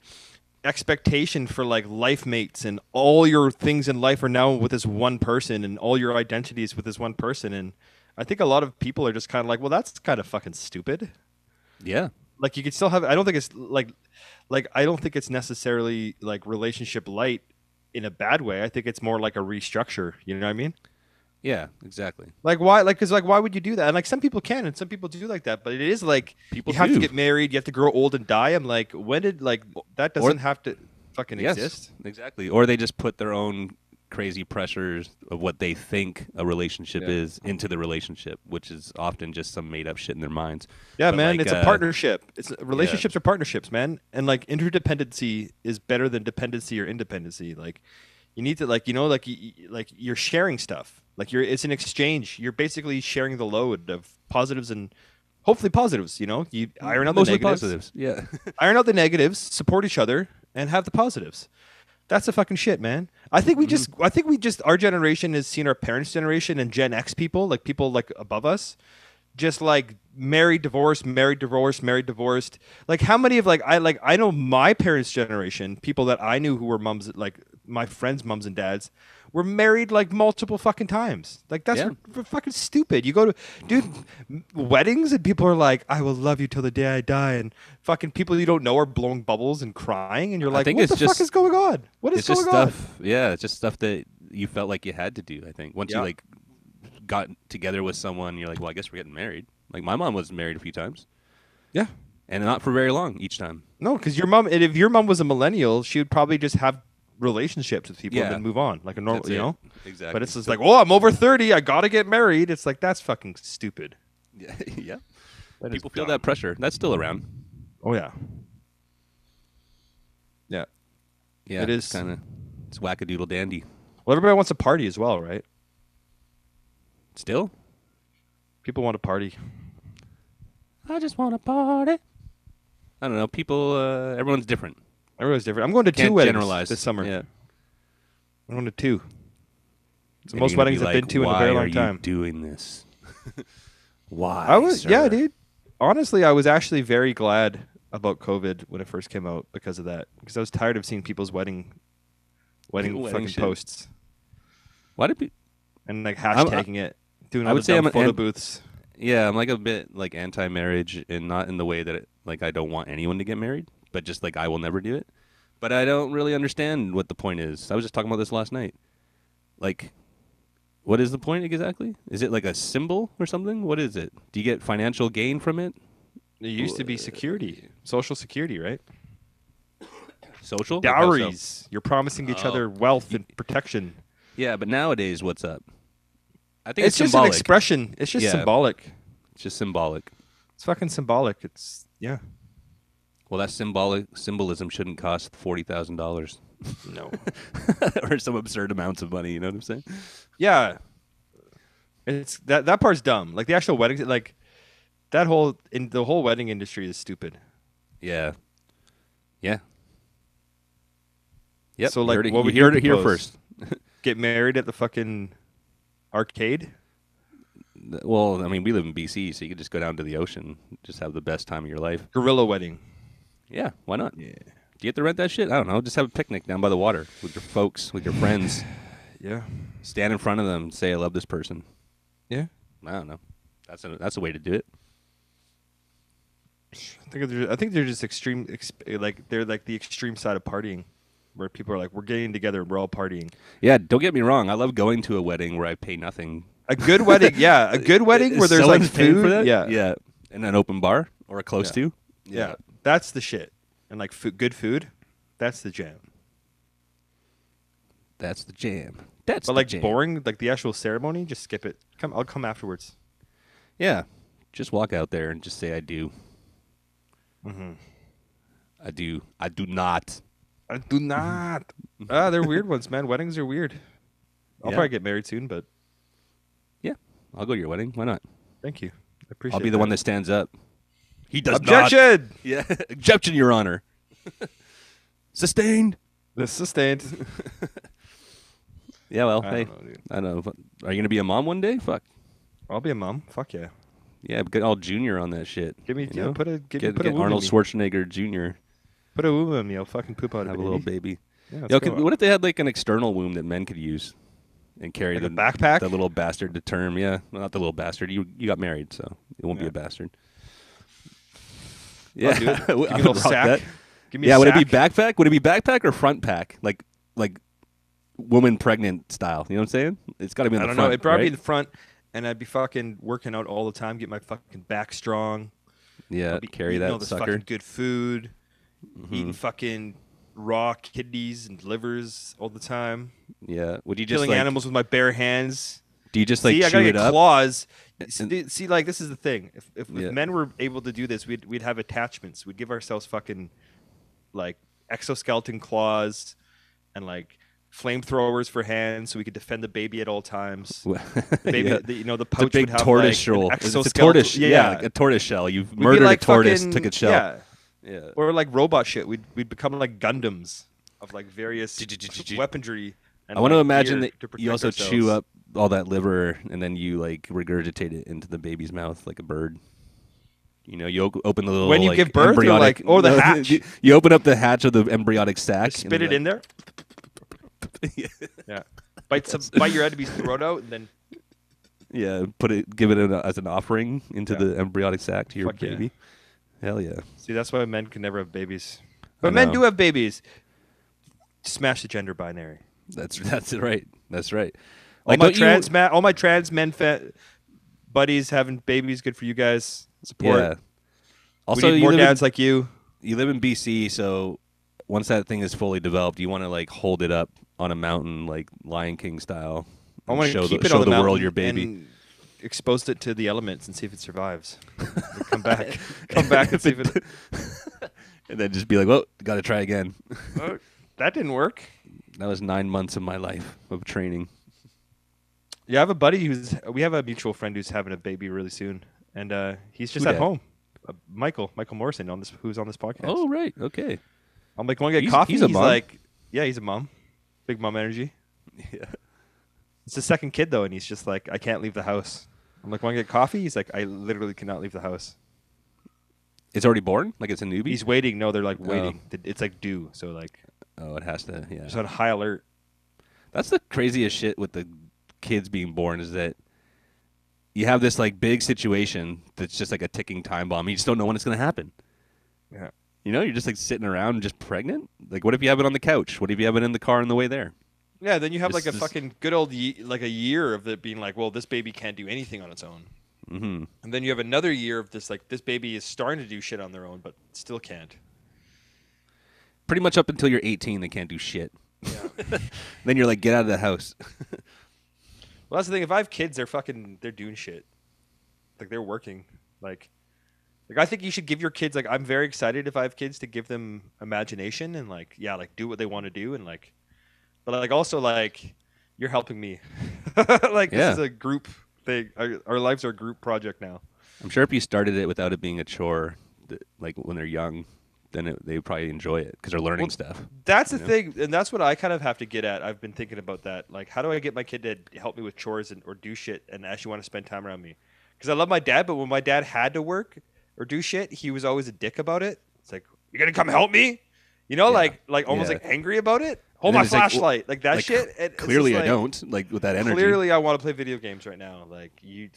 Speaker 1: expectation for like life mates, and all your things in life are now with this one person, and all your identities with this one person. And I think a lot of people are just kind of like, well, that's kind of fucking stupid.
Speaker 2: Yeah.
Speaker 1: Like you could still have. I don't think it's like I don't think it's necessarily like relationship light in a bad way. I think it's more like a restructure. You know what I mean?
Speaker 2: Yeah, exactly.
Speaker 1: Like why? Like because like why would you do that? And like some people can, and some people do like that. But it is like
Speaker 2: People
Speaker 1: you have
Speaker 2: do.
Speaker 1: to get married, you have to grow old and die. I'm like, when did like that doesn't have to fucking
Speaker 2: Yes,
Speaker 1: exist?
Speaker 2: exactly. Or they just put their own crazy pressures of what they think a relationship is into the relationship, which is often just some made up shit in their minds.
Speaker 1: Yeah,
Speaker 2: But
Speaker 1: man,
Speaker 2: like,
Speaker 1: it's a partnership. Relationships are partnerships, man. And like interdependency is better than dependency or independency. Like you need to like you're sharing stuff. Like it's an exchange. You're basically sharing the load of positives and hopefully positives, You iron out the
Speaker 2: mostly
Speaker 1: negatives.
Speaker 2: positives. Yeah.
Speaker 1: Iron out the negatives, support each other, and have the positives. That's the fucking shit, man. I think we just our generation has seen our parents' generation and Gen X people, like people like above us, just like married, divorced, married, divorced, married, divorced. Like how many of I know my parents' generation, people that I knew who were moms, like my friends' moms and dads, were married like multiple fucking times. Like that's fucking stupid. You go to weddings and people are like, "I will love you till the day I die," and fucking people you don't know are blowing bubbles and crying, and you're like, "What the fuck is going on? What is going on?"
Speaker 2: Yeah, it's just stuff that you felt like you had to do. I think once you like got together with someone, you're like, "Well, I guess we're getting married." Like my mom was married a few times.
Speaker 1: Yeah,
Speaker 2: and not for very long each time.
Speaker 1: No, because your mom, if your mom was a millennial, she would probably just have relationships with people and then move on like a normal,
Speaker 2: Exactly.
Speaker 1: But it's just like, I'm over 30, I gotta get married. It's like that's fucking stupid.
Speaker 2: Yeah. People feel that pressure. That's still around.
Speaker 1: Oh yeah.
Speaker 2: Yeah.
Speaker 1: It is
Speaker 2: kind of. It's wackadoodle dandy.
Speaker 1: Well, everybody wants a party as well, right?
Speaker 2: Still,
Speaker 1: people want a party.
Speaker 2: I just want a party. I don't know. People. Everyone's different.
Speaker 1: Everyone's different. I'm going to
Speaker 2: Can't
Speaker 1: 2 weddings
Speaker 2: generalize.
Speaker 1: this summer.
Speaker 2: Yeah.
Speaker 1: I'm going to 2. It's the
Speaker 2: And
Speaker 1: most
Speaker 2: you're gonna
Speaker 1: weddings
Speaker 2: be
Speaker 1: I've been
Speaker 2: like,
Speaker 1: to in a very long
Speaker 2: Why are
Speaker 1: time.
Speaker 2: you doing this? Why?
Speaker 1: I was,
Speaker 2: sir?
Speaker 1: yeah, dude. Honestly, I was actually very glad about COVID when it first came out because of that. Because I was tired of seeing people's wedding fucking
Speaker 2: shit.
Speaker 1: posts.
Speaker 2: Why did people?
Speaker 1: And like hashtagging it, doing all
Speaker 2: I would
Speaker 1: the
Speaker 2: say
Speaker 1: dumb
Speaker 2: I'm
Speaker 1: photo booths.
Speaker 2: Yeah, I'm like a bit like anti-marriage, and not in the way that I don't want anyone to get married, but just like I will never do it. But I don't really understand what the point is. I was just talking about this last night. Like, what is the point exactly? Is it like a symbol or something? What is it? Do you get financial gain from it?
Speaker 1: It used to be security, social security, right?
Speaker 2: Social?
Speaker 1: Dowries. You're promising each other wealth and protection.
Speaker 2: Yeah, but nowadays, what's up? I think
Speaker 1: it's just
Speaker 2: symbolic.
Speaker 1: an expression. It's just symbolic.
Speaker 2: It's just symbolic.
Speaker 1: It's fucking symbolic. It's
Speaker 2: Well, that symbolism shouldn't cost $40,000.
Speaker 1: No.
Speaker 2: Or some absurd amounts of money. You know what I'm saying?
Speaker 1: Yeah. It's that part's dumb. Like the actual weddings, like the whole wedding industry is stupid.
Speaker 2: Yeah. Yeah. Yep.
Speaker 1: So like,
Speaker 2: what would you heard it here first?
Speaker 1: Get married at the fucking arcade?
Speaker 2: Well, I mean, we live in BC, so you could just go down to the ocean, just have the best time of your life.
Speaker 1: Gorilla wedding.
Speaker 2: Yeah, why not?
Speaker 1: Yeah.
Speaker 2: Do you have to rent that shit? I don't know. Just have a picnic down by the water with your folks, with your friends.
Speaker 1: Yeah.
Speaker 2: Stand in front of them, say, I love this person.
Speaker 1: Yeah.
Speaker 2: I don't know. That's a way to do it.
Speaker 1: I think they're just extreme, like they're like the extreme side of partying, where people are like, we're getting together, we're all partying.
Speaker 2: Yeah, don't get me wrong. I love going to a wedding where I pay nothing.
Speaker 1: A good wedding, yeah. A good wedding where there's like food.
Speaker 2: For that?
Speaker 1: Yeah.
Speaker 2: Yeah. And an open bar or close to.
Speaker 1: Yeah. That's the shit. And like good food, that's the jam.
Speaker 2: That's the jam.
Speaker 1: But like boring, like the actual ceremony, just skip it. I'll come afterwards.
Speaker 2: Yeah. Just walk out there and just say I do.
Speaker 1: Mm-hmm.
Speaker 2: I do. I do not.
Speaker 1: I do not. They're weird ones, man. Weddings are weird. I'll probably get married soon, but
Speaker 2: yeah, I'll go to your wedding. Why not?
Speaker 1: Thank you. I appreciate it.
Speaker 2: I'll be the one that stands up. He does
Speaker 1: Objection!
Speaker 2: not. Yeah. Objection, Your Honor. Sustained.
Speaker 1: This sustained.
Speaker 2: Yeah, well,
Speaker 1: I
Speaker 2: hey.
Speaker 1: don't know,
Speaker 2: I don't know. Are you going to be a mom one day? Fuck.
Speaker 1: I'll be a mom. Fuck yeah.
Speaker 2: Yeah, get all Junior on that shit.
Speaker 1: Give me, put a
Speaker 2: get
Speaker 1: womb
Speaker 2: Arnold
Speaker 1: in me.
Speaker 2: Schwarzenegger Jr.
Speaker 1: Put a womb in me. I'll fucking poop out
Speaker 2: Have
Speaker 1: a
Speaker 2: a little baby.
Speaker 1: Yeah,
Speaker 2: Yo, what if they had like an external womb that men could use and carry
Speaker 1: like a backpack?
Speaker 2: The little bastard to term. Yeah, well, not the little bastard. You got married, so it won't be a bastard. Yeah,
Speaker 1: Give me a
Speaker 2: I
Speaker 1: little
Speaker 2: would rock
Speaker 1: sack.
Speaker 2: that.
Speaker 1: Give me a
Speaker 2: would
Speaker 1: sack.
Speaker 2: it be backpack? Would it be backpack or front pack? Like woman pregnant style. You know what I'm saying? It's got to be in the front.
Speaker 1: I don't know. It'd probably be
Speaker 2: right?
Speaker 1: in the front, and I'd be fucking working out all the time, get my fucking back strong.
Speaker 2: Yeah, carry
Speaker 1: eating
Speaker 2: that
Speaker 1: all this
Speaker 2: sucker.
Speaker 1: fucking good food, eating fucking raw kidneys and livers all the time.
Speaker 2: Yeah. Would you just
Speaker 1: Killing animals with my bare hands.
Speaker 2: Do you just like
Speaker 1: I
Speaker 2: chew
Speaker 1: gotta
Speaker 2: it
Speaker 1: get
Speaker 2: up?
Speaker 1: claws.
Speaker 2: And-
Speaker 1: See, like this is the thing. If
Speaker 2: Yeah.
Speaker 1: men were able to do this, we'd have attachments. We'd give ourselves fucking like exoskeleton claws and like flamethrowers for hands, so we could defend the baby at all times. The baby,
Speaker 2: Yeah.
Speaker 1: the pouch
Speaker 2: It's a big
Speaker 1: would have
Speaker 2: tortoise
Speaker 1: like
Speaker 2: shell.
Speaker 1: an
Speaker 2: It's a
Speaker 1: exoskeleton.
Speaker 2: tortoise. Yeah, like a tortoise shell. You've
Speaker 1: We'd be
Speaker 2: murdered
Speaker 1: like
Speaker 2: a tortoise,
Speaker 1: fucking-
Speaker 2: took its shell.
Speaker 1: Yeah.
Speaker 2: Yeah.
Speaker 1: Or like robot shit. We'd become like Gundams of like various weaponry. And
Speaker 2: I want to
Speaker 1: like
Speaker 2: imagine
Speaker 1: gear
Speaker 2: that
Speaker 1: to protect
Speaker 2: you also
Speaker 1: ourselves.
Speaker 2: chew up all that liver and then you like regurgitate it into the baby's mouth like a bird. You know, you open the little
Speaker 1: When you
Speaker 2: like,
Speaker 1: give birth, or
Speaker 2: embryonic,
Speaker 1: like- or the hatch?
Speaker 2: You open up the hatch of the embryonic sac.
Speaker 1: Spit it in there. Yeah. Bite your enemy's throat out, and then
Speaker 2: Yeah, give it as an offering into the embryonic sac to your
Speaker 1: Fuck yeah.
Speaker 2: baby. Hell yeah.
Speaker 1: see that's why men can never have babies.
Speaker 2: I
Speaker 1: But men
Speaker 2: know.
Speaker 1: do have babies. Smash the gender binary.
Speaker 2: That's right. That's right.
Speaker 1: All
Speaker 2: Like,
Speaker 1: all my trans men buddies having babies. Good for you guys. Support.
Speaker 2: Yeah.
Speaker 1: We
Speaker 2: Also,
Speaker 1: need
Speaker 2: you
Speaker 1: more
Speaker 2: live
Speaker 1: dads like you.
Speaker 2: you live in BC, so once that thing is fully developed, you want to like hold it up on a mountain, like Lion King style.
Speaker 1: I
Speaker 2: and
Speaker 1: want to
Speaker 2: show
Speaker 1: keep
Speaker 2: the,
Speaker 1: it
Speaker 2: show
Speaker 1: on the,
Speaker 2: the world
Speaker 1: mountain
Speaker 2: your baby.
Speaker 1: and expose it to the elements and see if it survives. Come back and see if it.
Speaker 2: And then just be like, well, got to try again.
Speaker 1: Oh, that didn't work.
Speaker 2: That was 9 months of my life of training.
Speaker 1: Yeah, I have a buddy we have a mutual friend who's having a baby really soon, and he's just
Speaker 2: Who
Speaker 1: at
Speaker 2: dat?
Speaker 1: home. Michael Morrison who's on this podcast.
Speaker 2: Oh, right. Okay.
Speaker 1: I'm like, want to get
Speaker 2: He's-
Speaker 1: coffee?
Speaker 2: he's a mom.
Speaker 1: like, yeah, he's a mom, big mom energy.
Speaker 2: Yeah.
Speaker 1: It's his second kid though, and he's just like, I can't leave the house. I'm like, want to get coffee? He's like, I literally cannot leave the house.
Speaker 2: It's already born? Like it's a newbie?
Speaker 1: He's waiting. No, they're like waiting. It's like due. So like,
Speaker 2: Oh, it has to. Yeah.
Speaker 1: just on high alert.
Speaker 2: That's the craziest shit with the kids being born is that you have this like big situation that's just like a ticking time bomb. You just don't know when it's going to happen.
Speaker 1: Yeah.
Speaker 2: You know, you're just like sitting around just pregnant. Like, what if you have it on the couch? What if you have it in the car on the way there?
Speaker 1: Yeah, then you have like a
Speaker 2: This-
Speaker 1: fucking good old like a year of it being like, well, this baby can't do anything on its own.
Speaker 2: Mm-hmm.
Speaker 1: And then you have another year of this, like, this baby is starting to do shit on their own, but still can't.
Speaker 2: Pretty much up until you're 18, they can't do shit.
Speaker 1: Yeah.
Speaker 2: Then you're like, get out of the house.
Speaker 1: Well, that's the thing. If I have kids, they're doing shit. Like, they're working. Like, I think you should give your kids, like, I'm very excited if I have kids to give them imagination and, like, yeah, like, do what they want to do. And, like, but, like, also, like, you're helping me. Like,
Speaker 2: Yeah.
Speaker 1: this is a group thing. Our lives are a group project now.
Speaker 2: I'm sure if you started it without it being a chore, like when they're young, then they would probably enjoy it because they're learning stuff.
Speaker 1: That's the
Speaker 2: You know?
Speaker 1: thing, and that's what I kind of have to get at. I've been thinking about that. Like, how do I get my kid to help me with chores or do shit and actually want to spend time around me? Because I love my dad, but when my dad had to work or do shit, he was always a dick about it. It's like, you're gonna come help me? You know,
Speaker 2: Yeah.
Speaker 1: like almost
Speaker 2: Yeah.
Speaker 1: like angry about it. Hold
Speaker 2: then
Speaker 1: my
Speaker 2: it's like,
Speaker 1: flashlight, like that
Speaker 2: like,
Speaker 1: shit. And it's
Speaker 2: Clearly,
Speaker 1: just
Speaker 2: I
Speaker 1: like,
Speaker 2: don't like with that energy.
Speaker 1: Clearly, I want to play video games right now. Like you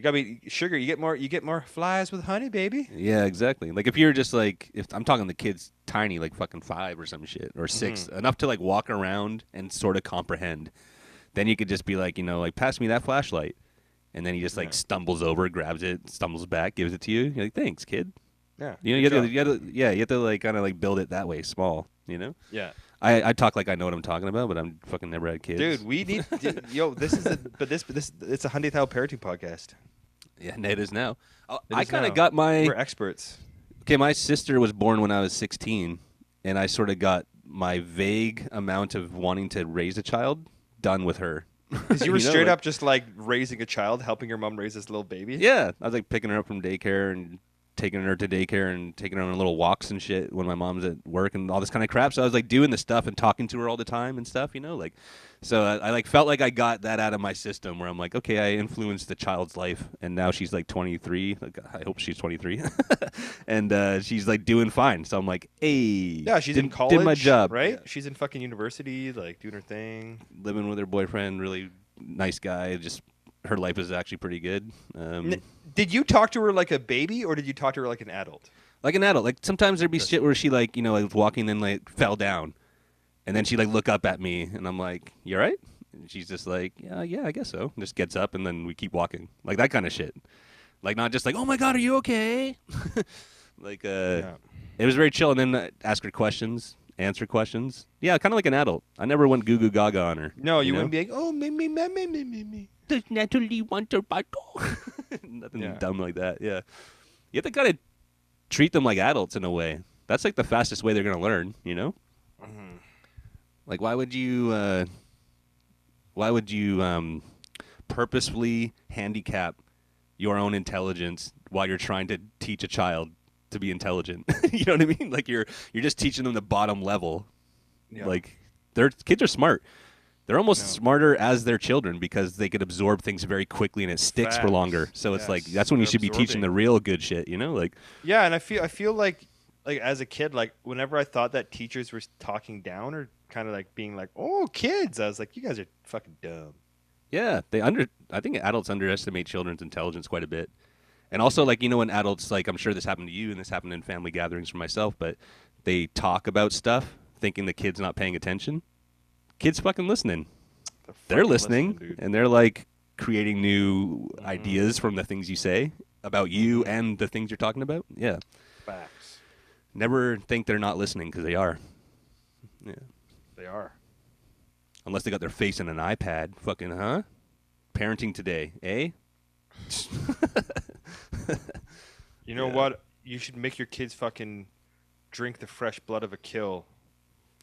Speaker 1: got me sugar. You get more flies with honey, baby.
Speaker 2: Yeah, exactly. Like if you're just like, if I'm talking the kids tiny, like fucking 5 or some shit, or 6, enough to like walk around and sort of comprehend, then you could just be like, you know, like pass me that flashlight, and then he just like stumbles over, grabs it, stumbles back, gives it to you. You're like, thanks, kid.
Speaker 1: Yeah,
Speaker 2: You know, you have to like kind of like build it that way, small. You know.
Speaker 1: yeah.
Speaker 2: I talk like I know what I'm talking about, but I'm fucking never had kids.
Speaker 1: Dude, we need this is it's a Hundy Thou Parenting podcast.
Speaker 2: Yeah, it is now.
Speaker 1: It
Speaker 2: I
Speaker 1: is
Speaker 2: kind
Speaker 1: now.
Speaker 2: of got my
Speaker 1: We're experts.
Speaker 2: Okay, my sister was born when I was 16, and I sort of got my vague amount of wanting to raise a child done with her.
Speaker 1: Because you were
Speaker 2: know,
Speaker 1: straight
Speaker 2: like-
Speaker 1: up just like raising a child, helping your mom raise this little baby.
Speaker 2: Yeah, I was like picking her up from daycare and taking her to daycare and taking her on little walks and shit when my mom's at work and all this kind of crap. So I was like doing the stuff and talking to her all the time and stuff, you know, like. So I like felt like I got that out of my system where I'm like, okay, I influenced the child's life, and now she's like 23. Like, I hope she's 23, and she's like doing fine. So I'm like, hey,
Speaker 1: Yeah, she's in college.
Speaker 2: did my job,
Speaker 1: right?
Speaker 2: Yeah.
Speaker 1: She's in fucking university, like doing her thing.
Speaker 2: Living with her boyfriend, really nice guy. Just her life is actually pretty good.
Speaker 1: Did you talk to her like a baby, or did you talk to her like an adult?
Speaker 2: Like an adult. Like sometimes there'd be shit where she like, you know, like walking and like fell down. And then she'd like look up at me and I'm like, you all right? And she's just like, yeah, I guess so. And just gets up and then we keep walking. Like that kind of shit. Like not just like, oh my God, are you okay? Like,
Speaker 1: Yeah.
Speaker 2: It was very chill, and then ask her questions, answer questions. Yeah, kind of like an adult. I never went goo goo gaga on her.
Speaker 1: No, you
Speaker 2: know?
Speaker 1: wouldn't be like, oh, me.
Speaker 2: Does naturally want to battle. Nothing dumb like that. Yeah, you have to kind of treat them like adults in a way. That's like the fastest way they're gonna learn. You know, like why would you purposefully handicap your own intelligence while you're trying to teach a child to be intelligent? You know what I mean? Like you're just teaching them the bottom level. Yeah. Like their kids are smart. They're almost smarter as their children because they could absorb things very quickly and it sticks for longer. So it's like that's when you should be teaching the real good shit, you know? Like
Speaker 1: yeah, and I feel like as a kid, like whenever I thought that teachers were talking down or kind of like being like, "Oh, kids," I was like, "You guys are fucking dumb."
Speaker 2: Yeah, I think adults underestimate children's intelligence quite a bit. And also, like, you know, when adults, like, I'm sure this happened to you and this happened in family gatherings for myself, but they talk about stuff thinking the kid's not paying attention. Kids fucking listening. They're listening, and they're, like, creating new ideas from the things you say about you and the things you're talking about. Yeah.
Speaker 1: Facts.
Speaker 2: Never think they're not listening because they are. Yeah.
Speaker 1: They are.
Speaker 2: Unless they got their face in an iPad. Fucking, huh? Parenting today, eh?
Speaker 1: You know what? You should make your kids fucking drink the fresh blood of a kill.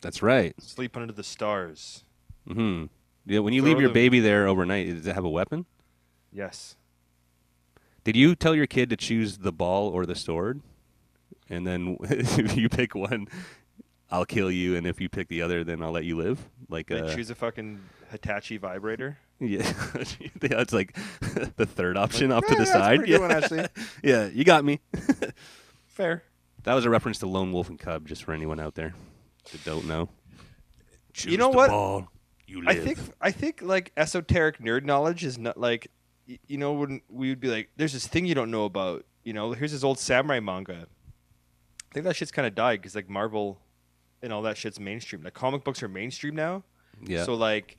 Speaker 2: That's right.
Speaker 1: Sleep under the stars.
Speaker 2: Mm-hmm. Yeah, when you leave your baby there overnight, does it have a weapon?
Speaker 1: Yes.
Speaker 2: Did you tell your kid to choose the ball or the sword? And then if you pick one, I'll kill you, and if you pick the other, then I'll let you live? Like
Speaker 1: choose a fucking Hitachi vibrator?
Speaker 2: Yeah. It's like the third option off to the
Speaker 1: that's
Speaker 2: side.
Speaker 1: A pretty good one, actually.
Speaker 2: Yeah, you got me.
Speaker 1: Fair.
Speaker 2: That was a reference to Lone Wolf and Cub, just for anyone out there that don't know. Choose
Speaker 1: you know
Speaker 2: the
Speaker 1: what?
Speaker 2: Ball, you live.
Speaker 1: I think like esoteric nerd knowledge is not like, you know, when we would be like, there's this thing you don't know about. You know, here's this old samurai manga. I think that shit's kind of died because like Marvel and all that shit's mainstream. Like comic books are mainstream now.
Speaker 2: Yeah.
Speaker 1: So like,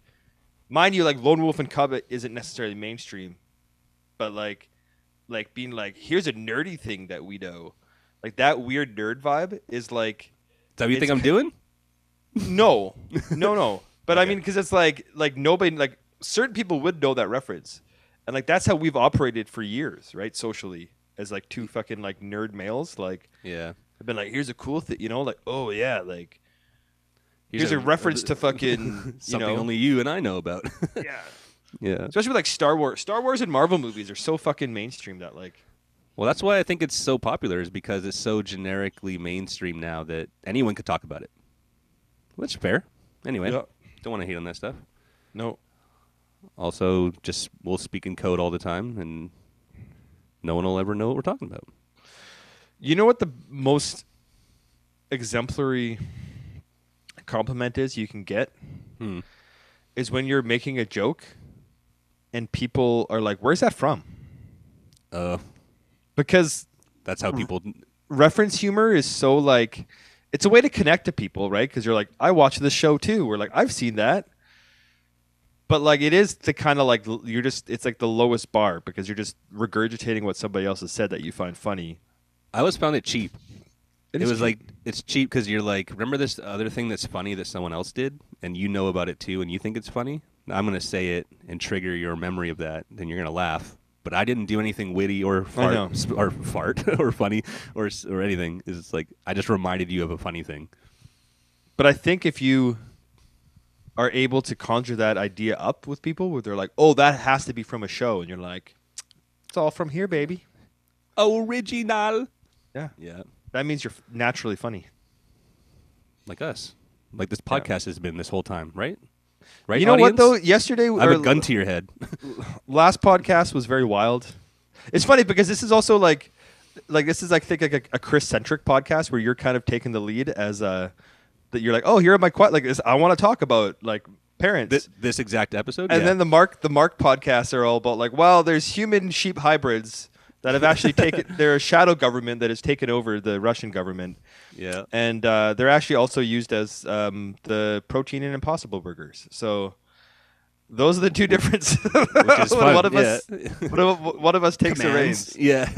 Speaker 1: mind you, like Lone Wolf and Cub isn't necessarily mainstream, but like being like, here's a nerdy thing that we know. Like that weird nerd vibe is like.
Speaker 2: Is that what you think I'm doing?
Speaker 1: No. But okay. I mean, because it's like nobody, like certain people would know that reference, and like that's how we've operated for years, right? Socially, as like two fucking like nerd males, like
Speaker 2: yeah.
Speaker 1: I've been like, here's a cool thing, you know, like oh yeah, like here's a reference to fucking
Speaker 2: something only you and I know about.
Speaker 1: Yeah.
Speaker 2: Yeah.
Speaker 1: Especially with like Star Wars and Marvel movies are so fucking mainstream that like.
Speaker 2: Well, that's why I think it's so popular, is because it's so generically mainstream now that anyone could talk about it. Well, that's fair. Anyway, don't want to hate on that stuff.
Speaker 1: No.
Speaker 2: Also, just we'll speak in code all the time, and no one will ever know what we're talking about.
Speaker 1: You know what the most exemplary compliment is you can get? Is when you're making a joke, and people are like, "Where's that from?" Because
Speaker 2: that's how people
Speaker 1: reference humor is so like it's a way to connect to people, right? Because you're like, I watch this show too. We're like, I've seen that. But like it is the kind of like it's like the lowest bar because you're just regurgitating what somebody else has said that you find funny.
Speaker 2: I always found it cheap. It was
Speaker 1: cheap.
Speaker 2: Like it's cheap because you're like, remember this other thing that's funny that someone else did and you know about it too and you think it's funny? I'm going to say it and trigger your memory of that. Then you're going to laugh. But I didn't do anything witty or fart or funny or anything. It's like I just reminded you of a funny thing.
Speaker 1: But I think if you are able to conjure that idea up with people where they're like, oh, that has to be from a show. And you're like, it's all from here, baby.
Speaker 2: Original.
Speaker 1: Yeah.
Speaker 2: Yeah.
Speaker 1: That means you're naturally funny.
Speaker 2: Like us. Like this podcast has been this whole time, right? Right,
Speaker 1: you know
Speaker 2: audience?
Speaker 1: what, though? Yesterday...
Speaker 2: I have a gun to your head.
Speaker 1: Last podcast was very wild. It's funny because this is also like this is, I think, like a Chris-centric podcast where you're kind of taking the lead as that you're like, oh, here are my... like this, I want to talk about, like, parents.
Speaker 2: This exact episode?
Speaker 1: And then the Mark podcasts are all about, like, well, there's human-sheep hybrids that have actually taken... They're a shadow government that has taken over the Russian government.
Speaker 2: Yeah.
Speaker 1: And they're actually also used as the protein in Impossible Burgers. So Those are the two differences.
Speaker 2: Which is fun.
Speaker 1: One of us takes the reins.
Speaker 2: Yeah.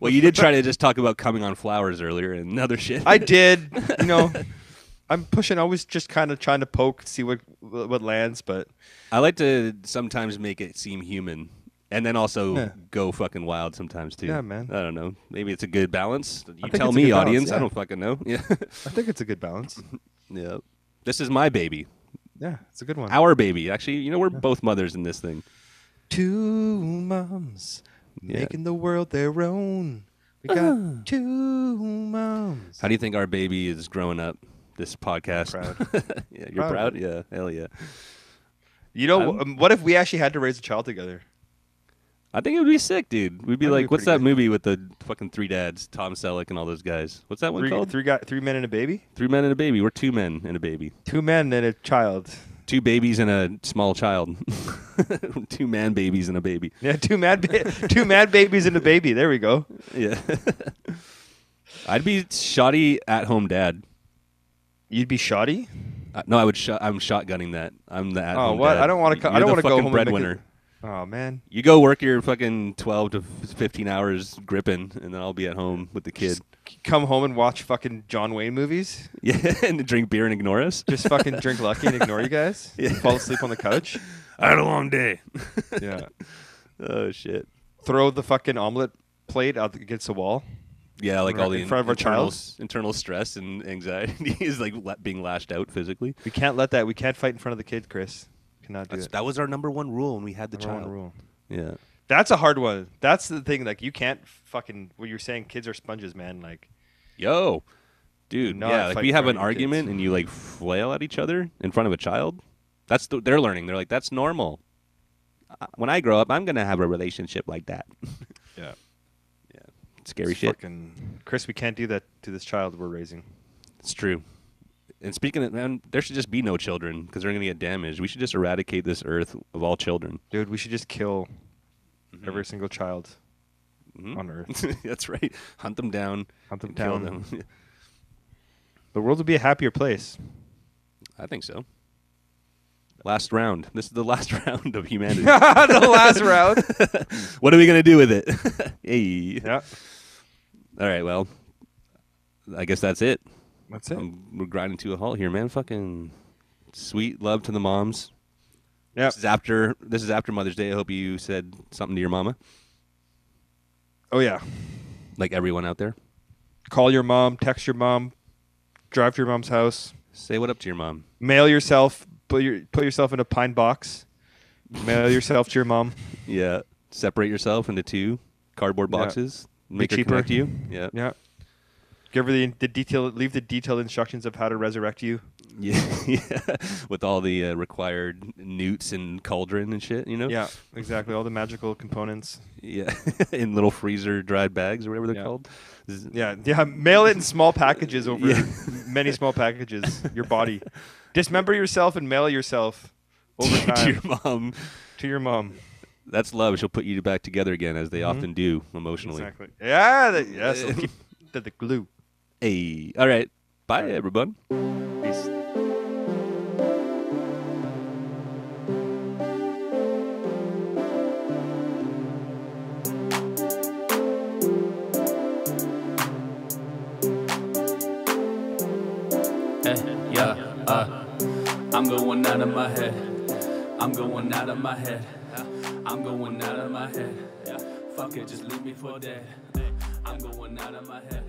Speaker 2: Well, you did try to just talk about coming on flowers earlier and other shit.
Speaker 1: I did. I'm pushing, always just kind of trying to poke, see what lands, but
Speaker 2: I like to sometimes make it seem human. And then also go fucking wild sometimes, too.
Speaker 1: Yeah, man.
Speaker 2: I don't know. Maybe it's a good balance. You
Speaker 1: think
Speaker 2: tell
Speaker 1: it's a
Speaker 2: me,
Speaker 1: good balance,
Speaker 2: audience.
Speaker 1: yeah.
Speaker 2: I don't fucking know. Yeah.
Speaker 1: I think it's a good balance.
Speaker 2: Yeah. This is my baby.
Speaker 1: Yeah, it's a good one.
Speaker 2: Our baby. Actually, we're both mothers in this thing.
Speaker 1: Two moms making the world their own. We got two moms.
Speaker 2: How do you think our baby is growing up, this podcast?
Speaker 1: I'm proud.
Speaker 2: Yeah, you're proud? Yeah, hell yeah.
Speaker 1: What if we actually had to raise a child together?
Speaker 2: I think it would be sick, dude. We'd be
Speaker 1: That'd
Speaker 2: like,
Speaker 1: be
Speaker 2: what's
Speaker 1: pretty
Speaker 2: that movie with the fucking three dads, Tom Selleck and all those guys? What's that one called?
Speaker 1: Three men and a baby?
Speaker 2: 3 men and a baby. We're 2 men and a baby.
Speaker 1: 2 men and a child.
Speaker 2: 2 babies and a small child. 2 man babies and a baby.
Speaker 1: Yeah, 2 mad babies and a baby. There we go.
Speaker 2: Yeah. I'd be shoddy at-home dad.
Speaker 1: You'd be shoddy?
Speaker 2: No, I'm shotgunning that. I'm the at-home
Speaker 1: what?
Speaker 2: dad.
Speaker 1: I don't want to. I don't want to go home
Speaker 2: breadwinner.
Speaker 1: Oh man.
Speaker 2: You go work your fucking 12 to 15 hours gripping, and then I'll be at home with the kid.
Speaker 1: Just come home and watch fucking John Wayne movies.
Speaker 2: Yeah, and drink beer and ignore us.
Speaker 1: Just fucking drink Lucky and ignore you guys.
Speaker 2: Yeah.
Speaker 1: Fall asleep on the couch.
Speaker 2: I had a long day.
Speaker 1: Yeah.
Speaker 2: Oh shit.
Speaker 1: Throw the fucking omelet plate out against the wall.
Speaker 2: Yeah, like all the
Speaker 1: in front of our child.
Speaker 2: Internal stress and anxiety is like being lashed out physically.
Speaker 1: We can't let that. We can't fight in front of the kid, Chris. Cannot do it.
Speaker 2: That was our number 1 rule when we had the
Speaker 1: Number
Speaker 2: child.
Speaker 1: one rule.
Speaker 2: Yeah.
Speaker 1: That's a hard one. That's the thing. Like you can't fucking. What you're saying, kids are sponges, man. Like,
Speaker 2: yo, dude.
Speaker 1: not
Speaker 2: Yeah, like
Speaker 1: fight
Speaker 2: we
Speaker 1: in
Speaker 2: have
Speaker 1: front
Speaker 2: an
Speaker 1: of your
Speaker 2: argument
Speaker 1: kids.
Speaker 2: and you like flail at each other in front of a child. They're learning. They're like, that's normal. When I grow up, I'm gonna have a relationship like that.
Speaker 1: Yeah.
Speaker 2: Yeah. Scary shit.
Speaker 1: Fucking Chris, we can't do that to this child we're raising.
Speaker 2: It's true. And speaking of, man, there should just be no children because they're going to get damaged. We should just eradicate this earth of all children.
Speaker 1: Dude, we should just kill every single child on Earth.
Speaker 2: That's right. Hunt them down.
Speaker 1: Hunt them
Speaker 2: kill
Speaker 1: down.
Speaker 2: them.
Speaker 1: The world would be a happier place.
Speaker 2: I think so. Last round. This is the last round of humanity.
Speaker 1: The last round.
Speaker 2: What are we going to do with it? Hey.
Speaker 1: Yeah.
Speaker 2: All right, well, I guess that's it.
Speaker 1: That's it.
Speaker 2: We're grinding to a halt here, man. Fucking sweet love to the moms.
Speaker 1: Yeah.
Speaker 2: This is after Mother's Day. I hope you said something to your mama.
Speaker 1: Oh yeah.
Speaker 2: Like everyone out there.
Speaker 1: Call your mom. Text your mom. Drive to your mom's house.
Speaker 2: Say what up to your mom.
Speaker 1: Mail yourself. Put yourself in a pine box. Mail yourself to your mom.
Speaker 2: Yeah. Separate yourself into 2 cardboard boxes. Make her
Speaker 1: cheaper.
Speaker 2: connect you. Yeah.
Speaker 1: Yeah. Give her the detail. Leave the detailed instructions of how to resurrect you.
Speaker 2: Yeah. Yeah. With all the required newts and cauldron and shit,
Speaker 1: Yeah, exactly. All the magical components.
Speaker 2: Yeah. In little freezer dried bags or whatever they're called.
Speaker 1: Yeah. Mail it in small packages over many small packages. Your body. Dismember yourself and mail yourself over time
Speaker 2: to your mom.
Speaker 1: To your mom.
Speaker 2: That's love. She'll put you back together again, as they often do emotionally.
Speaker 1: Exactly. Yeah. Yes. Keep the glue.
Speaker 2: Hey. All right. Bye, everyone.
Speaker 1: Peace.
Speaker 3: I'm going out of my head. I'm going out of my head. I'm going out of my head. Fuck it, just leave me for dead. I'm going out of my head.